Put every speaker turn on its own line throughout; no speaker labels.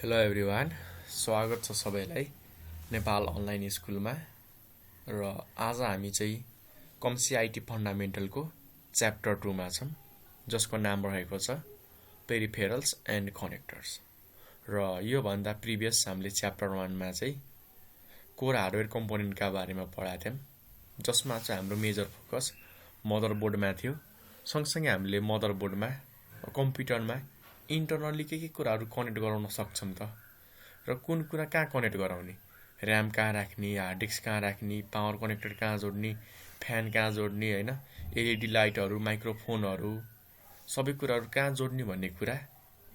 Hello everyone, स्वागत छ सबैलाई नेपाल अनलाइन स्कुलमा। र आज हामी चाहिँ कम्सी आइटी फन्डामेन्टलको च्याप्टर 2 मा छौँ, जसको नाम रहेको छ पेरिफेरल्स एन्ड कनेक्टर्स। र योभन्दा प्रिभियस हामीले च्याप्टर 1 मा चाहिँ कोर हार्डवेयर कम्पोनेन्टका बारेमा पढाएको थियौँ, जसमा चाहिँ हाम्रो मेजर फोकस मदरबोर्डमा थियो। सँगसँगै हामीले मदरबोर्डमा कम्प्युटरमा इन्टरनली के कुराहरू कनेक्ट गराउन सक्छौँ त, र कुन कुरा कहाँ कनेक्ट गराउने, ऱ्याम कहाँ राख्ने, हार्ड डिस्क कहाँ राख्ने, पावर कनेक्टर कहाँ जोड्ने, फ्यान कहाँ जोड्ने, होइन, एलइडी लाइटहरू, माइक्रोफोनहरू, सबै कुराहरू कहाँ जोड्ने भन्ने कुरा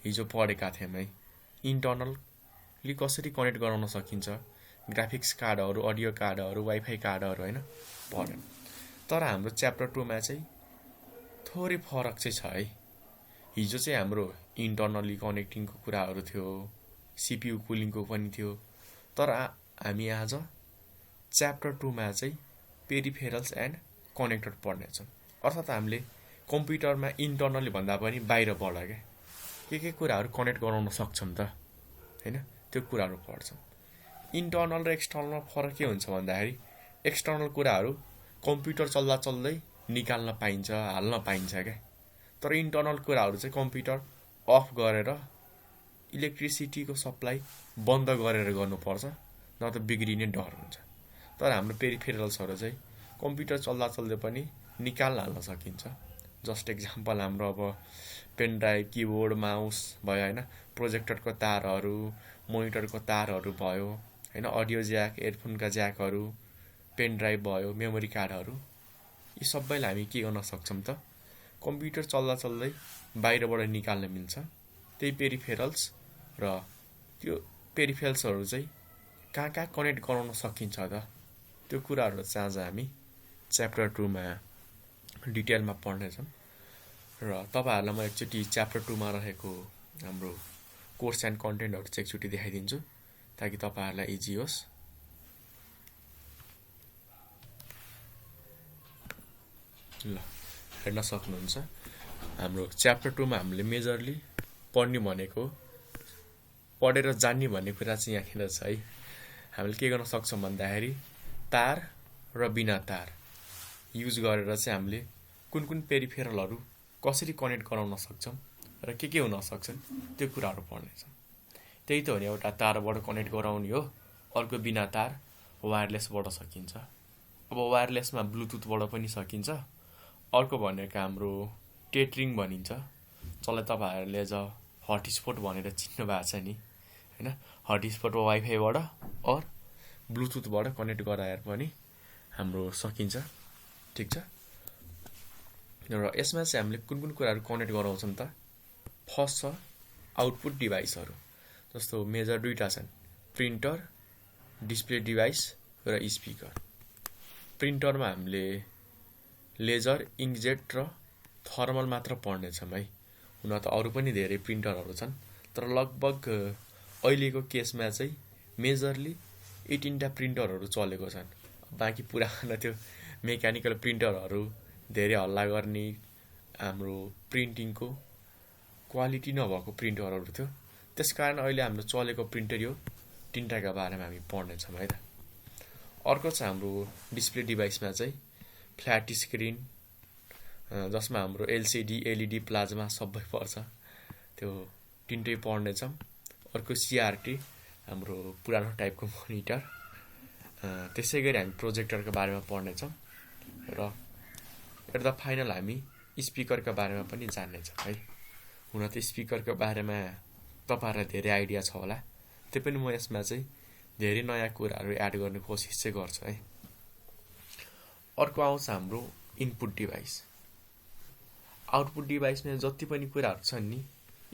हिजो पढेका थियौँ है। इन्टरनली कसरी कनेक्ट गराउन सकिन्छ, ग्राफिक्स कार्डहरू, अडियो कार्डहरू, वाइफाई कार्डहरू, होइन, पढ्यौँ। तर हाम्रो च्याप्टर 2 मा चाहिँ थोरै फरक चाहिँ छ है। हिजो चाहिँ हाम्रो इन्टरनली कनेक्टिङको कुराहरू थियो, सिपियु कुलिङको पनि थियो, तर हामी आज च्याप्टर 2 मा चाहिँ पेरिफेरल्स एन्ड कनेक्टर पढ्नेछौँ। अर्थात् हामीले कम्प्युटरमा इन्टरनली भन्दा पनि बाहिरबाट के कुराहरू कनेक्ट गराउन सक्छौँ त, होइन, त्यो कुराहरू पढ्छौँ। इन्टरनल र एक्सटर्नल फरक के हुन्छ भन्दाखेरि एक्सटर्नल कुराहरू कम्प्युटर चल्दा चल्दै निकाल्न पाइन्छ, हाल्न पाइन्छ क्या। तर इन्टरनल कुराहरू चाहिँ कम्प्युटर अफ गरेर इलेक्ट्रिसिटीको सप्लाई बन्द गरेर गर्नुपर्छ, न त बिग्रिने डर हुन्छ। तर हाम्रो पेरिफेरल्सहरू चाहिँ कम्प्युटर चल्दा चल्दै पनि निकाल्न हाल्न सकिन्छ। जस्ट एक्जाम्पल हाम्रो अब पेन ड्राइभ, किबोर्ड, माउस भयो, होइन, प्रोजेक्टरको तारहरू, मोनिटरको तारहरू भयो, होइन, अडियो ज्याक, एयरफोनका ज्याकहरू, पेन ड्राइभ भयो, मेमोरी कार्डहरू, यी सबैलाई हामी के गर्न सक्छौँ त, कम्प्युटर चल्दा चल्दै बाहिरबाट निकाल्न मिल्छ। त्यही पेरिफेरल्स, र त्यो पेरिफेरल्सहरू चाहिँ कहाँ कहाँ कनेक्ट गराउन सकिन्छ त, त्यो कुराहरू चाहिँ आज हामी च्याप्टर 2 मा डिटेलमा पढ्नेछौँ। र तपाईँहरूलाई म एकचोटि च्याप्टर 2 मा रहेको हाम्रो कोर्स एन्ड कन्टेन्टहरू चाहिँ एकचोटि देखाइदिन्छु, ताकि तपाईँहरूलाई इजी होस्। ल, हेर्न सक्नुहुन्छ हाम्रो च्याप्टर 2 मा हामीले मेजरली पढ्ने भनेको, पढेर जान्ने भन्ने कुरा चाहिँ यहाँनिर छ है। हामीले के गर्न सक्छौँ भन्दाखेरि तार र बिना तार युज गरेर चाहिँ हामीले कुन पेरिफेरलहरू कसरी कनेक्ट गराउन सक्छौँ र के हुन सक्छन्, त्यो कुराहरू पढ्नेछौँ। त्यही त हो नि, एउटा तारबाट कनेक्ट गराउने हो, अर्को बिना तार वायरलेसबाट सकिन्छ। अब वायरलेसमा ब्लुटुथबाट पनि सकिन्छ। अर्को भनेको हाम्रो टेटरिङ भनिन्छ, जसलाई तपाईँहरूले अझ हटस्पट भनेर चिन्नु भएको छ नि, होइन। हटस्पट वाइफाईबाट अर ब्लुटुथबाट कनेक्ट गराएर पनि हाम्रो सकिन्छ, ठिक छ। र यसमा चाहिँ हामीले कुन कुराहरू कनेक्ट गराउँछौँ त, फर्स्ट छ आउटपुट डिभाइसहरू, जस्तो मेजर दुईवटा छन्, प्रिन्टर, डिस्प्ले डिभाइस र स्पिकर। प्रिन्टरमा हामीले लेजर, इङ्कजेट र थर्मल मात्र पढ्नेछौँ है। हुन त अरू पनि धेरै प्रिन्टरहरू छन्, तर लगभग अहिलेको केसमा चाहिँ मेजरली 18टा प्रिन्टरहरू चलेको छन्। बाँकी पुरानो त्यो मेकानिकल प्रिन्टरहरू धेरै हल्ला गर्ने, हाम्रो प्रिन्टिङको क्वालिटी नभएको प्रिन्टरहरू थियो। त्यसकारण अहिले हाम्रो चलेको प्रिन्टर यो 3टाका बारेमा हामी पढ्नेछौँ है त। अर्को छ हाम्रो डिस्प्ले डिभाइसमा चाहिँ फ्ल्याट स्क्रिन, जसमा हाम्रो एलसिडी, एलइडी, प्लाज्मा सबै पर्छ, त्यो 3टै पढ्नेछौँ। अर्को सिआरटी, हाम्रो पुरानो टाइपको मोनिटर। त्यसै गरी हामी प्रोजेक्टरको बारेमा पढ्नेछौँ। र एट द फाइनल हामी स्पिकरको बारेमा पनि जान्नेछौँ है। हुन त स्पिकरको बारेमा तपाईँहरूलाई धेरै आइडिया छ होला, त्यो पनि म यसमा चाहिँ धेरै नयाँ कुराहरू एड गर्ने कोसिस चाहिँ गर्छु है। अर्को आउँछ हाम्रो इनपुट डिभाइस। आउटपुट डिभाइसमा जति पनि कुराहरू छन् नि,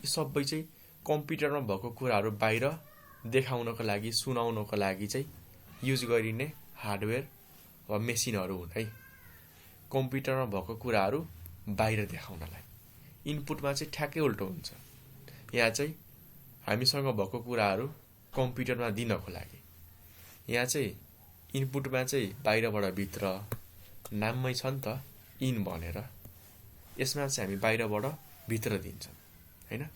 यी सबै चाहिँ कम्प्युटरमा भएको कुराहरू बाहिर देखाउनको लागि, सुनाउनको लागि चाहिँ युज गरिने हार्डवेयर वा मेसिनहरू हुन् है। कम्प्युटरमा भएको कुराहरू बाहिर देखाउनलाई। इनपुटमा चाहिँ ठ्याक्कै उल्टो हुन्छ। यहाँ चाहिँ हामीसँग भएको कुराहरू कम्प्युटरमा दिनको लागि। यहाँ चाहिँ इनपुटमा चाहिँ बाहिरबाट भित्र नाममै छ नि त, इन भनेर। यसमा चाहिँ हामी बाहिरबाट भित्र दिन्छौँ, होइन।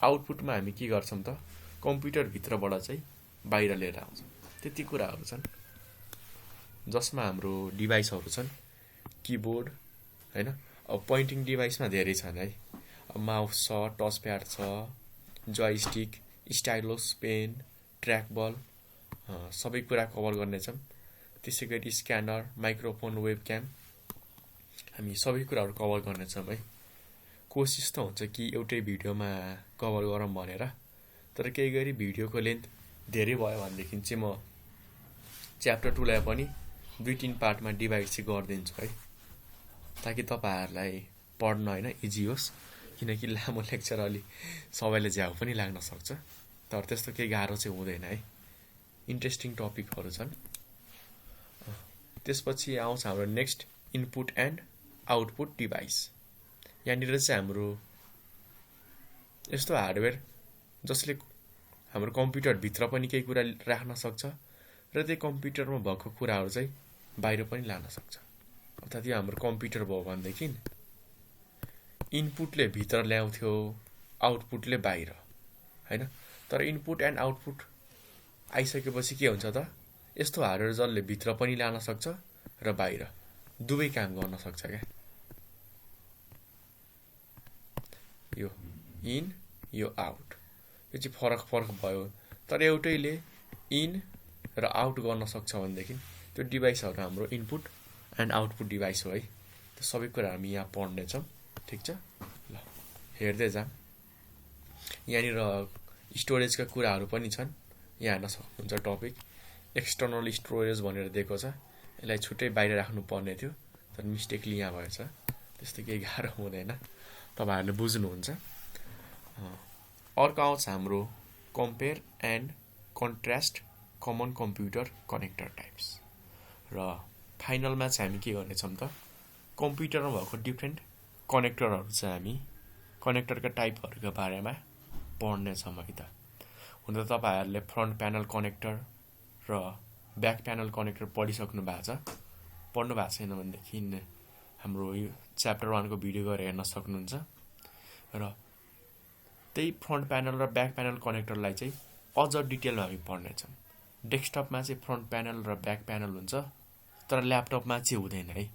आउटपुटमा हामी के गर्छौँ त, कम्प्युटरभित्रबाट चाहिँ बाहिर लिएर आउँछ। त्यति कुराहरू छन् जसमा हाम्रो डिभाइसहरू छन्, किबोर्ड हैन। अब पोइन्टिङ डिभाइसमा धेरै छन् है। माउस छ, टच प्याड छ, जोयस्टिक, स्टाइलस, पेन, ट्र्याक बल, सबै कुरा कभर गर्नेछौँ। त्यसै गरी स्क्यानर, माइक्रोफोन, वेबक्याम, हामी सबै कुराहरू कभर गर्नेछौँ है। कोसिस त हुन्छ कि एउटै भिडियोमा कभर गरौँ भनेर, तर केही गरी भिडियोको लेन्थ धेरै भयो भनेदेखि चाहिँ म च्याप्टर 2 लाई पनि 2-3 पार्टमा डिभाइड चाहिँ गरिदिन्छु है, ताकि तपाईँहरूलाई पढ्न होइन इजी होस्। किनकि लामो लेक्चर अलि सबैले झ्याउ पनि लाग्न सक्छ, तर त्यस्तो केही गाह्रो चाहिँ हुँदैन है। इन्ट्रेस्टिङ टपिकहरू छन्। त्यसपछि आउँछ हाम्रो next input and output device. यहाँनिर चाहिँ हाम्रो यस्तो हार्डवेयर जसले हाम्रो कम्प्युटरभित्र पनि केही कुरा राख्न सक्छ र त्यही कम्प्युटरमा भएको कुराहरू चाहिँ बाहिर पनि लान सक्छ। अर्थात् यो हाम्रो कम्प्युटर भयो भनेदेखि इनपुटले भित्र ल्याउँथ्यो, आउटपुटले बाहिर हैन। तर इनपुट एन्ड आउटपुट आइसकेपछि के हुन्छ त, यस्तो हार्डवेयर जसले भित्र पनि लान सक्छ र बाहिर दुवै काम गर्न सक्छ क्या। यो इन, यो आउट, यो चाहिँ फरक भयो। तर एउटैले इन र आउट गर्न सक्छ भनेदेखि त्यो डिभाइसहरू हाम्रो इनपुट एन्ड आउटपुट डिभाइस हो है। त्यो सबै कुरा हामी यहाँ पढ्नेछौँ, ठिक छ। ल हेर्दै जाऊँ। यहाँनिर स्टोरेजका कुराहरू पनि छन्, यहाँ हेर्न सक्नुहुन्छ। टपिक एक्सटर्नल स्टोरेज भनेर दिएको छ, यसलाई छुट्टै बाहिर राख्नु पर्ने थियो, तर मिस्टेकली यहाँ भएछ। त्यस्तो केही गाह्रो हुँदैन, तपाईँहरूले बुझ्नुहुन्छ। अर्को आउँछ हाम्रो compare and contrast common computer connector types. र फाइनलमा चाहिँ हामी के गर्नेछौँ त, कम्प्युटरमा भएको डिफ्रेन्ट कनेक्टरहरू चाहिँ हामी कनेक्टरका टाइपहरूका बारेमा पढ्नेछौँ है त। हुन त तपाईँहरूले फ्रन्ट प्यानल कनेक्टर र ब्याक प्यानल कनेक्टर पढिसक्नु भएको छ। पढ्नु भएको छैन भनेदेखि हाम्रो यो च्याप्टर 1 को भिडियो गएर हेर्न सक्नुहुन्छ। र त्यही फ्रन्ट प्यानल र ब्याक प्यानल कनेक्टरलाई चाहिँ अझ डिटेलमा हामी पढ्नेछौँ। डेस्कटपमा चाहिँ फ्रन्ट प्यानल र ब्याक प्यानल हुन्छ, तर ल्यापटपमा चाहिँ हुँदैन है।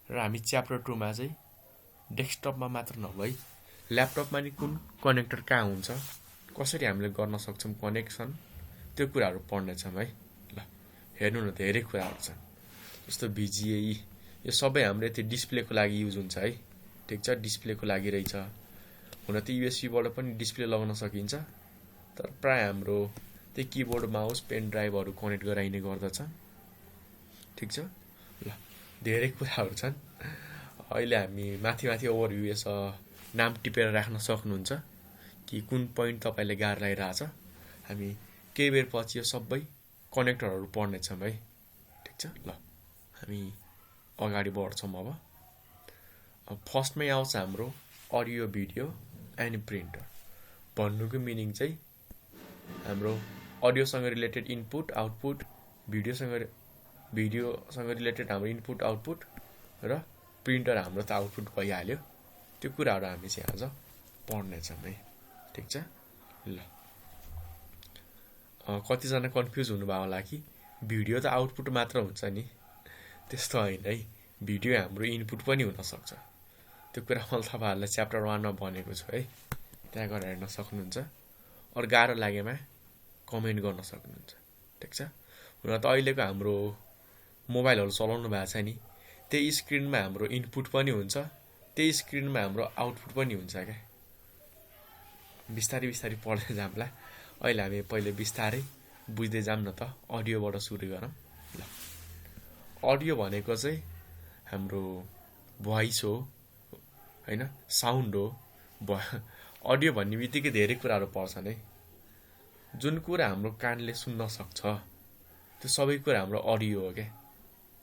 र हामी च्याप्टर 2 मा चाहिँ डेस्कटपमा मात्र नभई ल्यापटपमा नि कुन कनेक्टर कहाँ हुन्छ, कसरी हामीले गर्न सक्छौँ कनेक्सन, त्यो कुराहरू पढ्नेछौँ है। ल हेर्नु न, धेरै कुराहरू छन्। जस्तो VGA, यो सबै हाम्रो यति डिस्प्लेको लागि युज हुन्छ है, ठिक छ। डिस्प्लेको लागि रहेछ। हुन त USB-बाट पनि डिस्प्ले लगाउन सकिन्छ, तर प्राय हाम्रो त्यही किबोर्ड, माउस, पेन ड्राइभहरू कनेक्ट गराइने गर्दछ, ठिक छ। ल धेरै कुराहरू छन्। अहिले हामी माथि ओभरभ्यू यसो नाम टिपेर राख्न सक्नुहुन्छ कि कुन पोइन्ट तपाईँले गाह्रो लागिरहेछ। हामी केही बेर पछि यो सबै कनेक्टरहरू पढ्नेछौँ है, ठिक छ। ल हामी अगाडि बढ्छौँ। अब फर्स्टमै आउँछ हाम्रो अडियो, भिडियो एन्ड प्रिन्टर। भन्नुको मिनिङ चाहिँ हाम्रो अडियोसँग रिलेटेड इनपुट आउटपुट, भिडियोसँग रिलेटेड हाम्रो इनपुट आउटपुट, र प्रिन्टर हाम्रो त आउटपुट भइहाल्यो। त्यो कुराहरू हामी चाहिँ आज पढ्नेछौँ है, ठिक छ। ल कतिजना कन्फ्युज हुनुभयो होला कि भिडियो त आउटपुट मात्र हुन्छ नि। त्यस्तो होइन है, भिडियो हाम्रो इनपुट पनि हुनसक्छ। त्यो कुरा मैले तपाईँहरूलाई च्याप्टर 1 मा भनेको छु है, त्यहाँ गएर हेर्न सक्नुहुन्छ। अरू गाह्रो लागेमा कमेन्ट गर्न सक्नुहुन्छ, ठिक छ। हुन त अहिलेको हाम्रो मोबाइलहरू चलाउनु भएको छ नि, त्यही स्क्रिनमा हाम्रो इनपुट पनि हुन्छ, त्यही स्क्रिनमा हाम्रो आउटपुट पनि हुन्छ क्या। बिस्तारै पढ्दै जाउँला। अहिले हामी पहिले बिस्तारै बुझ्दै जाऊँ न त। अडियोबाट सुरु गरौँ। ल अडियो भनेको चाहिँ हाम्रो भोइस हो हैन, साउन्ड हो। अडियो भन्ने बित्तिकै धेरै कुराहरू पर्छन् है। जुन कुरा हाम्रो कानले सुन्न सक्छ त्यो सबै कुरा हाम्रो अडियो हो क्या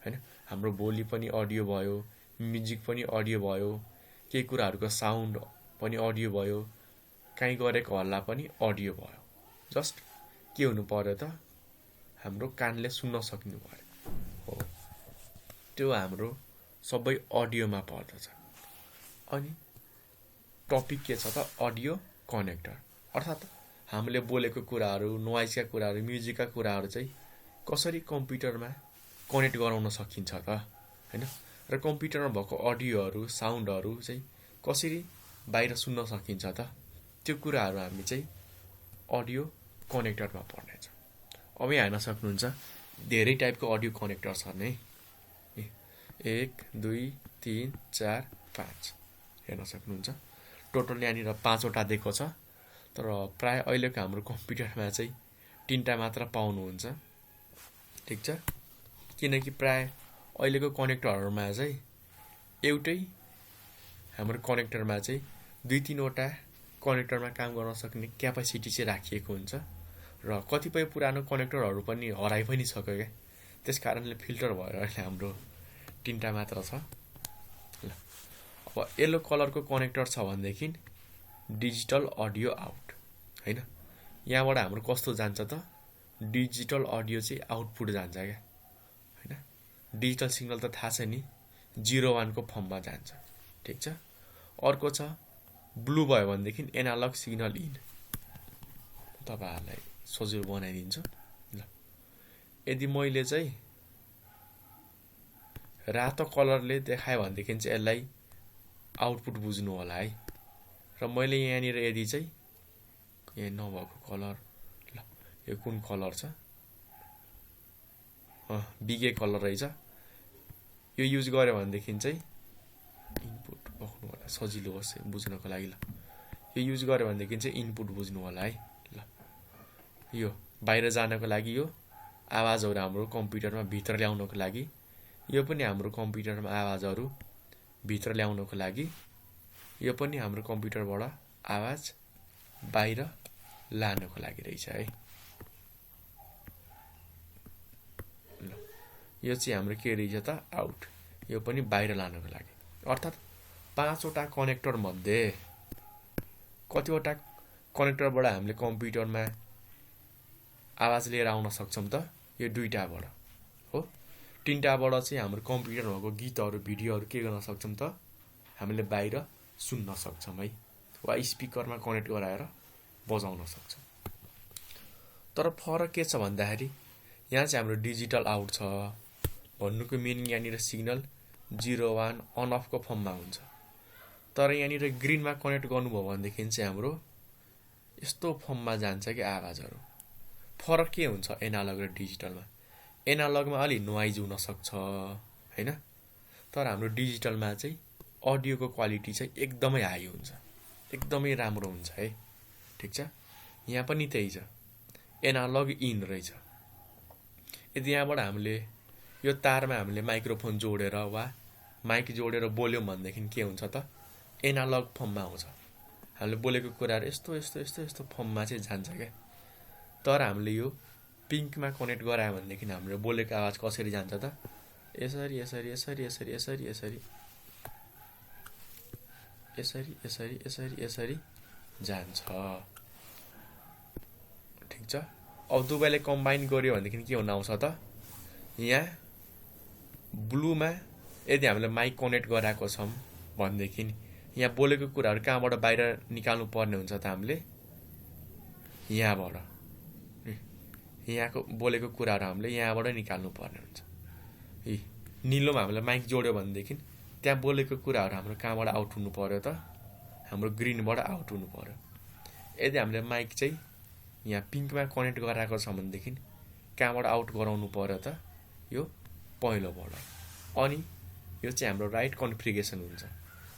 हैन। हाम्रो बोली पनि अडियो भयो, म्युजिक पनि अडियो भयो, केही कुराहरूको साउन्ड पनि अडियो भयो, काहीँ गरेको हल्ला पनि अडियो भयो। जस्ट के हुनु पर्यो त, हाम्रो कानले सुन्न सक्नु पर्यो हो, त्यो हाम्रो सबै अडियोमा पर्दछ। अनि टपिक के छ त, अडियो कनेक्टर। अर्थात् हामीले बोलेको कुराहरू, नोइजका कुराहरू, म्युजिकका कुराहरू चाहिँ कसरी कम्प्युटरमा कनेक्ट गराउन सकिन्छ त हैन। र कम्प्युटरमा भएको अडियोहरू, साउन्डहरू चाहिँ कसरी बाहिर सुन्न सकिन्छ त, त्यो कुराहरू हामी चाहिँ अडियो कनेक्टरमा पढ्नेछ। अब यहाँ हेर्न सक्नुहुन्छ धेरै टाइपको अडियो कनेक्टर छन् है। 1 2 3 4 5 हेर्न सक्नुहुन्छ। टोटल यहाँनिर 5 वटा दिएको छ, तर प्राय अहिलेको हाम्रो कम्प्युटरमा चाहिँ 3टा मात्र पाउनुहुन्छ। ठिक छ, किनकि प्राय अहिलेको कनेक्टरहरूमा चाहिँ एउटै हाम्रो कनेक्टरमा चाहिँ 2-3 वटा कनेक्टरमा काम गर्न सक्ने क्यापासिटी चाहिँ राखिएको हुन्छ। र कतिपय पुरानो कनेक्टरहरू पनि हराइ पनि सक्यो क्या, त्यस कारणले फिल्टर भएर अहिले हाम्रो 3टा मात्र छ। ल अब येलो कलरको कनेक्टर छ भनेदेखि डिजिटल अडियो आउट हैन। यहाँबाट हाम्रो कस्तो जान्छ त, डिजिटल अडियो चाहिँ आउटपुट जान्छ क्या हैन। डिजिटल सिग्नल त थाहा छ नि, 0-1 को फर्ममा जान्छ। ठिक छ। अर्को छ ब्लू भयो भनेदेखि एनालग सिग्नल इन। तपाईहरुलाई सजिलो बनाइदिन्छु। ल यदि मैले चाहिँ रातो कलरले देखाए भनेदेखि चाहिँ यसलाई आउटपुट बुझ्नु होला है। र मैले यहाँनिर यदि चाहिँ यहाँ नभएको कलर, ल यो कुन कलर छ, बिगे कलर रहेछ, यो युज गर्यो भनेदेखि चाहिँ इनपुट राख्नु होला, सजिलो होस् बुझ्नको लागि। ल यो युज गर्यो भनेदेखि चाहिँ इनपुट बुझ्नु होला है। ल यो बाहिर जानको लागि, यो आवाजहरू हाम्रो कम्प्युटरमा भित्र ल्याउनको लागि, यो पनि हाम्रो कम्प्युटरमा आवाजहरू भित्र ल्याउनको लागि, यो पनि हाम्रो कम्प्युटरबाट आवाज बाहिर लानको लागि रहेछ है। ल यो चाहिँ हाम्रो के रहेछ त, आउट। यो पनि बाहिर लानको लागि। अर्थात् 5 वटा कनेक्टर मध्ये कतिवटा कनेक्टरबाट हामीले कम्प्युटरमा आवाज लिएर आउन सक्छौं त, यो 2टाबाट हो। 3टाबाट चाहिँ हाम्रो कम्प्युटरमा भएको गीतहरू, भिडियोहरू के गर्न सक्छौं त, हामीले बाहिर सुन्न सक्छौं है, वा स्पिकरमा कनेक्ट गराएर बजाउन सक्छौं। तर फरक के छ भन्दाखेरि यहाँ चाहिँ हाम्रो डिजिटल आउट छ भन्नुको मिनिङ यहाँनिर सिग्नल 0-1 अन अफ को फर्ममा हुन्छ। तर यहाँनिर ग्रीनमा कनेक्ट गर्नुभयो भनेदेखि चाहिँ हाम्रो यस्तो फर्ममा जान्छ कि आवाजहरू। फरक के हुन्छ एनालग र डिजिटलमा? एनालगमा अलि नोइज हुन सक्छ हैन, तर हाम्रो डिजिटलमा चाहिँ अडियोको क्वालिटी चाहिँ एकदमै हाई हुन्छ, एकदमै राम्रो हुन्छ है। ठिक छ। यहाँ पनि त्यही छ, एनालग इन रहेछ। यदि यहाँबाट हामीले यो तारमा हामीले माइक्रोफोन जोडेर वा माइक जोडेर बोल्यौं भनेदेखि के हुन्छ त, एनालग फर्ममा आउँछ। हामीले बोलेको कुराहरू यस्तो यस्तो यस्तो यस्तो फर्ममा चाहिँ जान्छ क्या। तर हामीले यो पिङ्कमा कनेक्ट गरायो भनेदेखि हाम्रो बोलेको आवाज कसरी जान्छ त, यसरी यसरी यसरी यसरी यसरी यसरी यसरी यसरी यसरी यसरी जान्छ। ठिक छ। अब दुवैले कम्बाइन गर्यो भनेदेखि के हुन आउँछ त, यहाँ ब्लूमा यदि हामीले माइक कनेक्ट गराएको छौं भनेदेखि यहाँ बोलेको कुराहरू कहाँबाट बाहिर निकाल्नु पर्ने हुन्छ त, हामीले यहाँबाट, यहाँको बोलेको कुराहरू हामीले यहाँबाट निकाल्नु पर्ने हुन्छ। निलोमा हामीले माइक जोड्यो भनेदेखि त्यहाँ बोलेको कुराहरू हाम्रो कहाँबाट आउट हुनु पर्यो त, हाम्रो ग्रीनबाट आउट हुनु पर्यो। यदि हामीले माइक चाहिँ यहाँ पिङ्कमा कनेक्ट गराएको छ भनेदेखि कहाँबाट आउट गराउनु पर्यो त, यो पहिलोबाट। अनि यो चाहिँ हाम्रो राइट कन्फिगरेसन हुन्छ।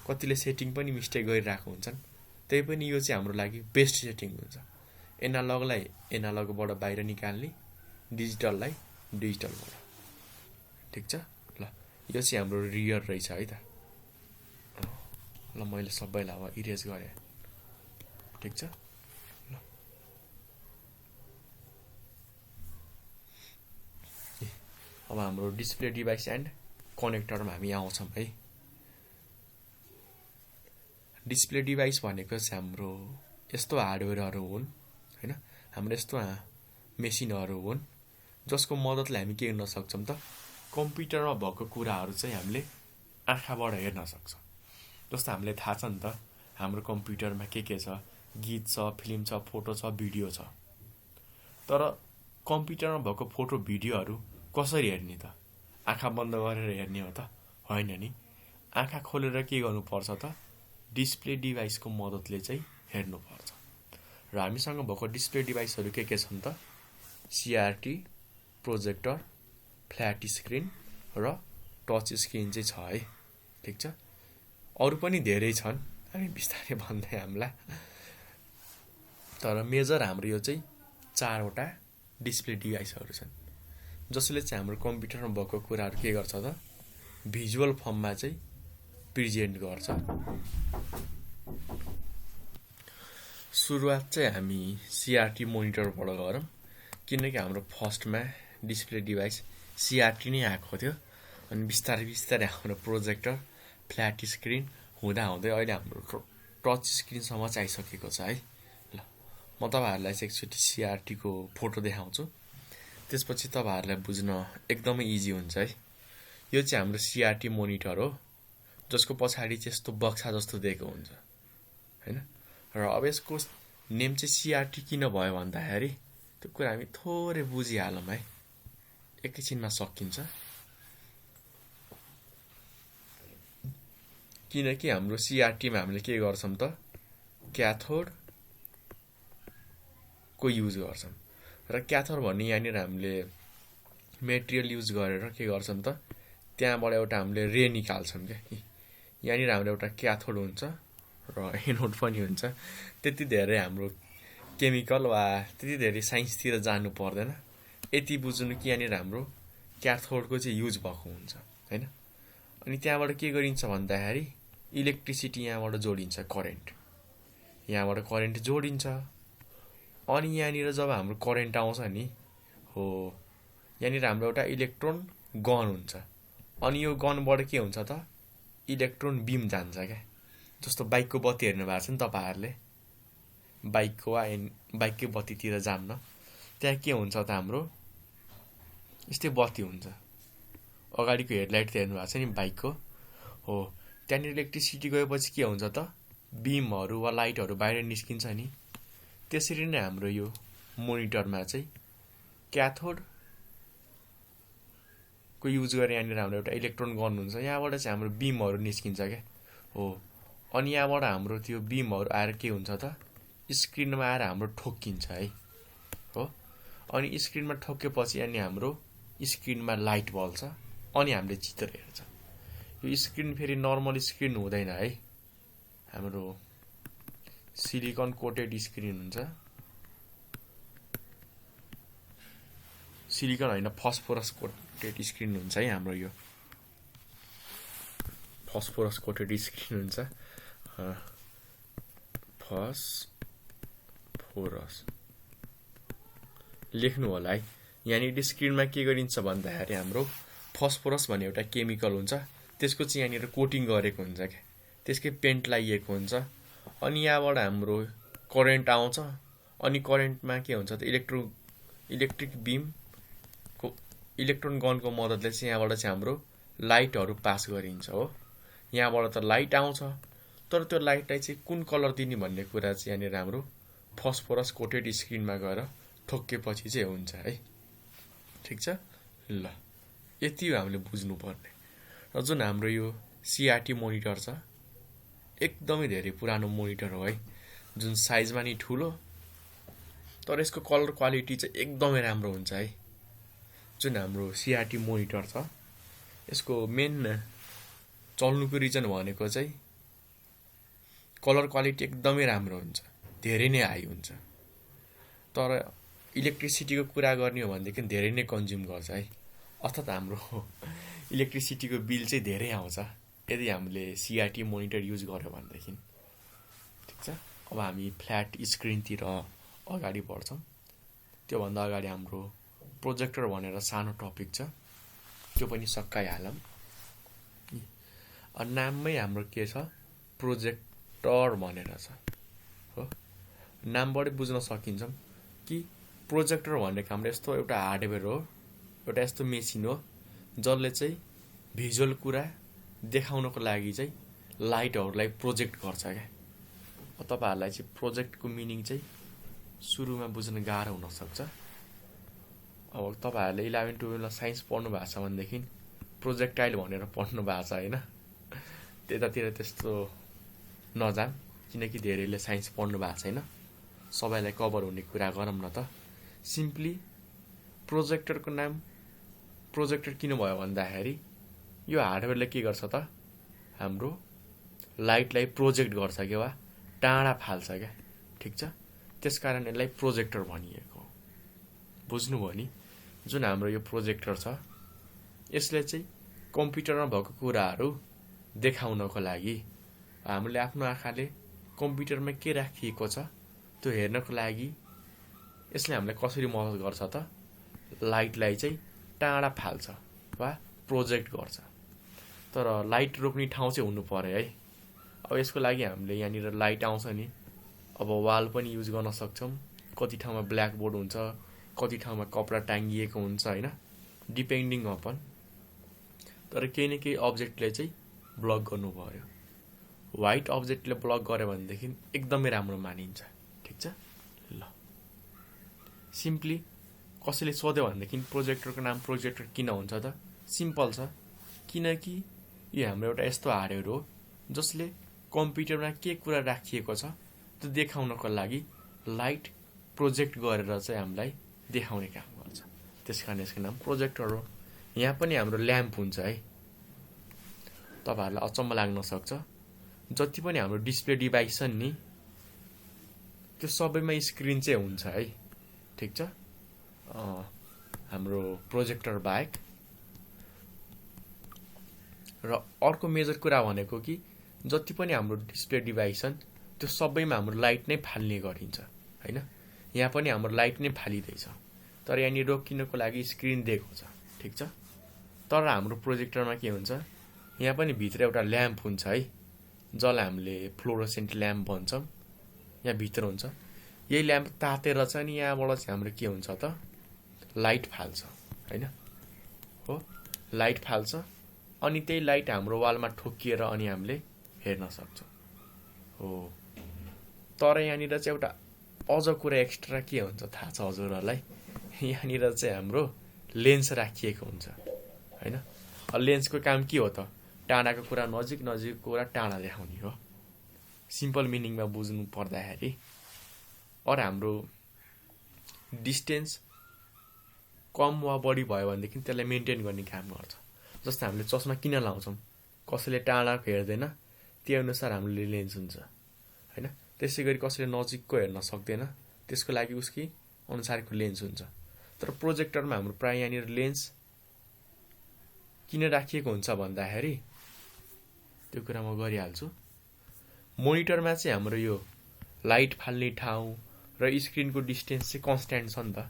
कतिले सेटिङ पनि मिस्टेक गरिरहेको हुन्छन्, त्यही पनि यो चाहिँ हाम्रो लागि बेस्ट सेटिङ हुन्छ। एनालगलाई एनालगबाट बाहिर निकाल्ने, डिजिटललाई डिजिटलबाट। ठिक छ। ल यो चाहिँ हाम्रो रियर रहेछ है त। ल मैले सबैलाई अब इरेज गरेँ। ठिक छ। ल अब हाम्रो डिस्प्ले डिभाइस एन्ड कनेक्टरमा हामी आउँछौं है। डिस्प्ले डिभाइस भनेको चाहिँ हाम्रो यस्तो हार्डवेयरहरू हुन् हैन, हाम्रो यस्तो मेसिनहरू हुन् जसको मद्दतले हामी के गर्न सक्छौं त, कम्प्युटरमा भएको कुराहरू चाहिँ हामीले आँखाबाट हेर्न सक्छौं। जस्तो हामीले थाहा छ नि त, हाम्रो कम्प्युटरमा के छ, गीत छ, फिल्म छ, फोटो छ, भिडियो छ। तर कम्प्युटरमा भएको फोटो भिडियोहरू कसरी हेर्ने त? आँखा बन्द गरेर हेर्ने हो त? होइन नि। आँखा खोलेर के गर्नुपर्छ त? डिस्प्ले डिभाइसको मद्दतले चाहिँ हेर्नुपर्छ। र हामीसँग भएको डिस्प्ले डिभाइसहरू के छन् त? CRT, प्रोजेक्टर, फ्ल्याट स्क्रिन र टच स्क्रिन चाहिँ छ है। ठिक छ। अरू पनि धेरै छन्, हामी बिस्तारै भन्दै हामीलाई। तर मेजर हाम्रो यो चाहिँ 4वटा डिस्प्ले डिभाइसहरू छन्, जसले चाहिँ हाम्रो कम्प्युटरमा भएको कुराहरू के गर्छ त? भिजुअल फर्ममा चाहिँ प्रेजेन्ट गर्छ। सुरुवात चाहिँ हामी CRT मोनिटरबाट गरौँ, किनकि हाम्रो फर्स्टमा डिस्प्ले डिभाइस CRT नै आएको थियो। अनि बिस्तारै बिस्तारै हाम्रो प्रोजेक्टर, फ्ल्याट स्क्रिन हुँदै अहिले हाम्रो टच स्क्रिनसम्म चाहिँ आइसकेको छ है। ल, म तपाईँहरूलाई चाहिँ एकचोटि CRT को फोटो देखाउँछु, त्यसपछि तपाईँहरूलाई बुझ्न एकदमै इजी हुन्छ है। यो चाहिँ हाम्रो CRT मोनिटर हो, जसको पछाडि चाहिँ यस्तो बक्सा जस्तो दिएको हुन्छ हैन। र अब यसको नेम चाहिँ CRT किन भयो भन्दाखेरि त्यो कुरा हामी थोरै बुझिहालौँ है, एकैछिनमा सकिन्छ। किनकि हाम्रो CRT मा हामीले के गर्छौँ त? क्याथोड को युज गर्छौँ। र क्याथोड भन्ने यहाँनिर हामीले मेटेरियल युज गरेर के गर्छौँ त? त्यहाँबाट एउटा हामीले रे निकाल्छौँ क्या। यहाँनिर हाम्रो एउटा क्याथोड हुन्छ र एनोड पनि हुन्छ। त्यति धेरै हाम्रो केमिकल वा त्यति धेरै साइन्सतिर जानु पर्दैन, यति बुझ्नु कि यहाँनिर हाम्रो क्याथोडको चाहिँ युज भएको हुन्छ हैन। अनि त्यहाँबाट के गरिन्छ भन्दाखेरि इलेक्ट्रिसिटी यहाँबाट जोडिन्छ, करेन्ट यहाँबाट करेन्ट जोडिन्छ। अनि यहाँनिर जब हाम्रो करेन्ट आउँछ नि हो, यहाँनिर हाम्रो एउटा इलेक्ट्रोन गन हुन्छ। अनि यो गनबाट के हुन्छ त? इलेक्ट्रोन बीम जान्छ क्या। जस्तो बाइकको बत्ती हेर्नु भएको छ नि तपाईँहरूले, बाइकको वा बाइककै बत्तीतिर जान्न, त्यहाँ के हुन्छ त? हाम्रो यस्तै बत्ती हुन्छ, अगाडिको हेडलाइट हेर्नु भएको छ नि बाइकको हो। त्यहाँनिर इलेक्ट्रिसिटी गएपछि के हुन्छ त? बीमहरू वा लाइटहरू बाहिर निस्किन्छ नि। त्यसरी नै हाम्रो यो मोनिटरमा चाहिँ क्याथोड को युज गरेर यहाँनिर हाम्रो एउटा इलेक्ट्रोन गन हुन्छ, यहाँबाट चाहिँ हाम्रो बीमहरू निस्किन्छ क्या हो। अनि यहाँबाट हाम्रो त्यो बीमहरू आएर के हुन्छ त? स्क्रिनमा आएर हाम्रो ठोक्किन्छ है हो। अनि स्क्रिनमा ठोकेपछि अनि हाम्रो स्क्रिनमा लाइट बल्छ, अनि हामीले चित्र हेर्छ। यो स्क्रिन फेरि नर्मल स्क्रिन हुँदैन है, हाम्रो सिलिकन कोटेड स्क्रिन हुन्छ। सिलिकन होइन, फस्फोरस कोटेड स्क्रिन हुन्छ है हाम्रो। यो फस्फोरस कोटेड स्क्रिन हुन्छ, फस्फोरस लेख्नु होला है। यहाँनिर स्क्रिनमा के गरिन्छ भन्दाखेरि हाम्रो फस्फोरस भन्ने एउटा केमिकल हुन्छ, त्यसको चाहिँ यहाँनिर कोटिङ गरेको हुन्छ क्या, त्यसकै पेन्ट लगाइएको हुन्छ। अनि यहाँबाट हाम्रो करेन्ट आउँछ, अनि करेन्टमा के हुन्छ त? इलेक्ट्रिक बीमको इलेक्ट्रोन गनको मद्दतले चाहिँ यहाँबाट चाहिँ हाम्रो लाइटहरू पास गरिन्छ हो। यहाँबाट त लाइट आउँछ, तर त्यो लाइटलाई चाहिँ कुन कलर दिने भन्ने कुरा चाहिँ यहाँनिर हाम्रो फस्फोरस कोटेड स्क्रिनमा गएर ठोक्केपछि चाहिँ हुन्छ है। ठिक छ। ल, यति हो हामीले बुझ्नुपर्ने। र जुन हाम्रो यो CRT मोनिटर छ, एकदमै धेरै पुरानो मोनिटर हो है, जुन साइजमा नि ठुलो, तर यसको कलर क्वालिटी चाहिँ एकदमै राम्रो हुन्छ है। जुन हाम्रो CRT मोनिटर छ, यसको मेन चल्नुको रिजन भनेको चाहिँ कलर क्वालिटी एकदमै राम्रो हुन्छ, धेरै नै हाई हुन्छ। तर इलेक्ट्रिसिटीको कुरा गर्ने हो भनेदेखि धेरै नै कन्ज्युम गर्छ है, अर्थात् हाम्रो इलेक्ट्रिसिटीको बिल चाहिँ धेरै आउँछ यदि हामीले CRT मोनिटर युज गर्यो भनेदेखि। ठिक छ। अब हामी फ्ल्याट स्क्रिनतिर अगाडि बढ्छौँ। त्योभन्दा अगाडि हाम्रो प्रोजेक्टर भनेर सानो टपिक छ, त्यो पनि सकाइहालौँ। नाममै हाम्रो के छ? प्रोजेक्टर भनेर छ हो। नामबाटै बुझ्न सकिन्छ कि प्रोजेक्टर भनेको हाम्रो यस्तो एउटा हार्डवेयर हो, एउटा यस्तो मेसिन हो जसले चाहिँ भिजुअल कुरा देखाउनको लागि चाहिँ लाइटहरूलाई प्रोजेक्ट गर्छ क्या। तपाईहरुलाई चाहिँ प्रोजेक्टको मिनिङ चाहिँ सुरुमा बुझ्न गाह्रो हुन सक्छ। अब तपाईहरुले 11 12 मा साइन्स पढ्नु भएको छ भनेदेखि प्रोजेक्टाइल भनेर पढ्नु भएको छ हैन। त्यतातिर त्यस्तो नजाम, किनकि धेरैले साइन्स पढ्नु भएको छैन। सबैलाई कभर हुने कुरा गरौँ न त। सिम्पली प्रोजेक्टरको नाम प्रोजेक्टर किन भयो भन्दाखेरि यो हार्डवेयरले के गर्छ त, हाम्रो लाइटलाई प्रोजेक्ट गर्छ के वा टाढा फाल्छ क्या, ठीक छ। त्यसकारण यसलाई प्रोजेक्टर भनिएको हो। बुझ्नुभयो नि। जुन हाम्रो यो प्रोजेक्टर छ यसले चाहिँ कम्प्युटरमा भएको कुराहरू देखाउनको लागि हामीले आफ्नो आँखाले कम्प्युटरमा के राखिएको छ त्यो हेर्नको लागि यसले हामीलाई कसरी मद्दत गर्छ त, लाइटलाई चाहिँ टाढा फाल्छ वा प्रोजेक्ट गर्छ। तर लाइट रोक्ने ठाउँ चाहिँ हुनु पर्यो है। अब यसको लागि हामीले यहाँनिर लाइट आउँछ नि, अब वाल पनि युज गर्न सक्छौं। कति ठाउँमा ब्ल्याक बोर्ड हुन्छ, कति ठाउँमा कपडा टाङ्गिएको हुन्छ हैन, डिपेन्डिङ अपन। तर केही न केही अब्जेक्टले चाहिँ ब्लक गर्नु पर्यो। व्हाइट अब्जेक्टले ब्लक गर्यो भनेदेखि एकदमै राम्रो मानिन्छ, ठीक छ। ल सिम्पली कसैले सोध्यो भनेदेखि प्रोजेक्टरको नाम प्रोजेक्टर किन हुन्छ त, सिम्पल छ। किनकि यो हाम्रो एउटा यस्तो हार्डवेयर हो जसले कम्प्युटरमा के कुरा राखिएको छ त्यो देखाउनको लागि लाइट प्रोजेक्ट गरेर चाहिँ हामीलाई देखाउने काम गर्छ। त्यसकारण यसको नाम प्रोजेक्टर हो। यहाँ पनि हाम्रो ल्याम्प हुन्छ है। तपाईहरुलाई अचम्म लाग्न सक्छ, जति पनि हाम्रो डिस्प्ले डिभाइस छन् नि त्यो सबैमा स्क्रिन चाहिँ हुन्छ है, ठीक छ। हाम्रो प्रोजेक्टर बाहेक। र अर्को मेजर कुरा भनेको कि जति पनि हाम्रो डिस्प्ले डिभाइस छन् त्यो सबैमा हाम्रो लाइट नै फाल्ने गरिन्छ हैन। यहाँ पनि हाम्रो लाइट नै फालिदैछ, तर यहाँ रोकिनको लागि स्क्रिन दिएको छ, ठीक छ। तर हाम्रो प्रोजेक्टरमा के हुन्छ, यहाँ पनि भित्र एउटा ल्याम्प हुन्छ है, जसलाई हामीले फ्लोरोसेन्ट ल्याम्प भन्छौं। यहाँ भित्र हुन्छ। यही ल्याम्प तातेर चाहिँ नि यहाँबाट चाहिँ हाम्रो के हुन्छ त, लाइट फाल्छ हैन। हो, लाइट फाल्छ अनि त्यही लाइट हाम्रो वालमा ठोकिएर अनि हामीले हेर्न सक्छौं। हो, तर यहाँनिर चाहिँ एउटा अझ कुरा एक्स्ट्रा के हुन्छ थाहा छ हजुरहरुलाई? यहाँनिर चाहिँ हाम्रो लेन्स राखिएको हुन्छ हैन। लेन्सको काम के हो त, टाढाको कुरा नजिक, नजिकको कुरा टाढा देखाउने हो। सिम्पल मिनिङमा बुझ्नु पर्दाखेरि और हाम्रो डिस्टेन्स कम वा बढी भयो भनेदेखि त्यसलाई मेन्टेन गर्ने काम गर्छ। जस्तो हामीले चस्मा किन लाउँछौं, कसैले टाढाको हेर्दैन त्यही अनुसार हाम्रो लेन्स हुन्छ हैन। त्यसैगरी कसैले नजिकको हेर्न सक्दैन, त्यसको लागि उसकी अनुसारको लेन्स हुन्छ। तर प्रोजेक्टरमा हाम्रो प्राय यहाँनिर लेन्स किन राखिएको हुन्छ भन्दाखेरि त्यो कुरा म गरिहाल्छु। मोनिटरमा चाहिँ हाम्रो यो लाइट फाल्ने ठाउँ र स्क्रिनको डिस्टेन्स चाहिँ कन्स्ट्यान्ट छ नि त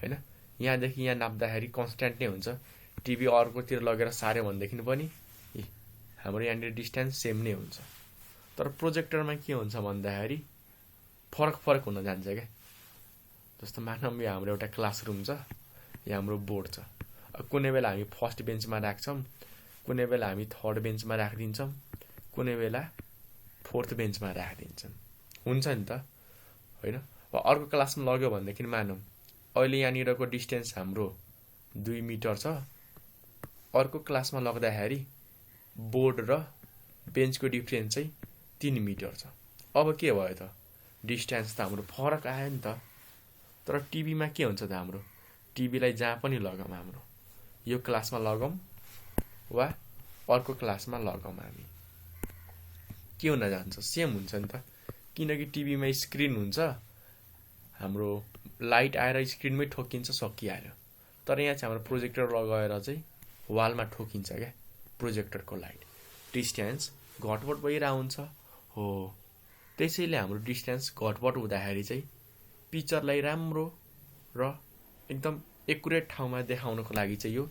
हैन। यहाँदेखि यहाँ नाप्दाखेरि कन्स्ट्यान्ट नै हुन्छ। टिभी अर्कोतिर लगेर सार्यो भनेदेखि पनि हाम्रो यहाँनिर डिस्टेन्स सेम नै हुन्छ। तर प्रोजेक्टरमा के हुन्छ भन्दाखेरि फरक फरक हुन जान्छ क्या। जस्तो मानौँ यो हाम्रो एउटा क्लासरुम छ, यहाँ हाम्रो बोर्ड छ। कुनै बेला हामी फर्स्ट बेन्चमा राख्छौं, कुनै बेला हामी थर्ड बेन्चमा राखिदिन्छौं, कुनै बेला फोर्थ बेन्चमा राखिदिन्छौं, हुन्छ नि त हैन। अर्को क्लासमा लग्यो भनेदेखि मानौँ अहिले यहाँनिरको डिस्टेन्स हाम्रो 2 मिटर छ, अर्को क्लासमा लग्दाखेरि बोर्ड र बेन्चको डिफरेन्स चाहिँ 3 मिटर छ। अब के भयो त, डिस्टेन्स त हाम्रो फरक आयो नि त। तर टिभीमा के हुन्छ त, हाम्रो टिभीलाई जहाँ पनि लगाऊँ, हाम्रो यो क्लासमा लगाऊँ वा अर्को क्लासमा लगाऊँ, हामी के हुन जान्छ, सेम हुन्छ नि त। किनकि टिभीमा स्क्रिन हुन्छ, हाम्रो लाइट आएर स्क्रिनमै ठोकिन्छ, सकिहाल्यो। तर यहाँ चाहिँ हाम्रो प्रोजेक्टर लगाएर चाहिँ वालमा ठोकिन्छ क्या प्रोजेक्टरको लाइट। डिस्टेन्स घटबड भइरहेको हुन्छ। हो, त्यसैले हाम्रो डिस्टेन्स घटबड हुँदाखेरि चाहिँ पिक्चरलाई राम्रो र एकदम एकुरेट ठाउँमा देखाउनको लागि चाहिँ यो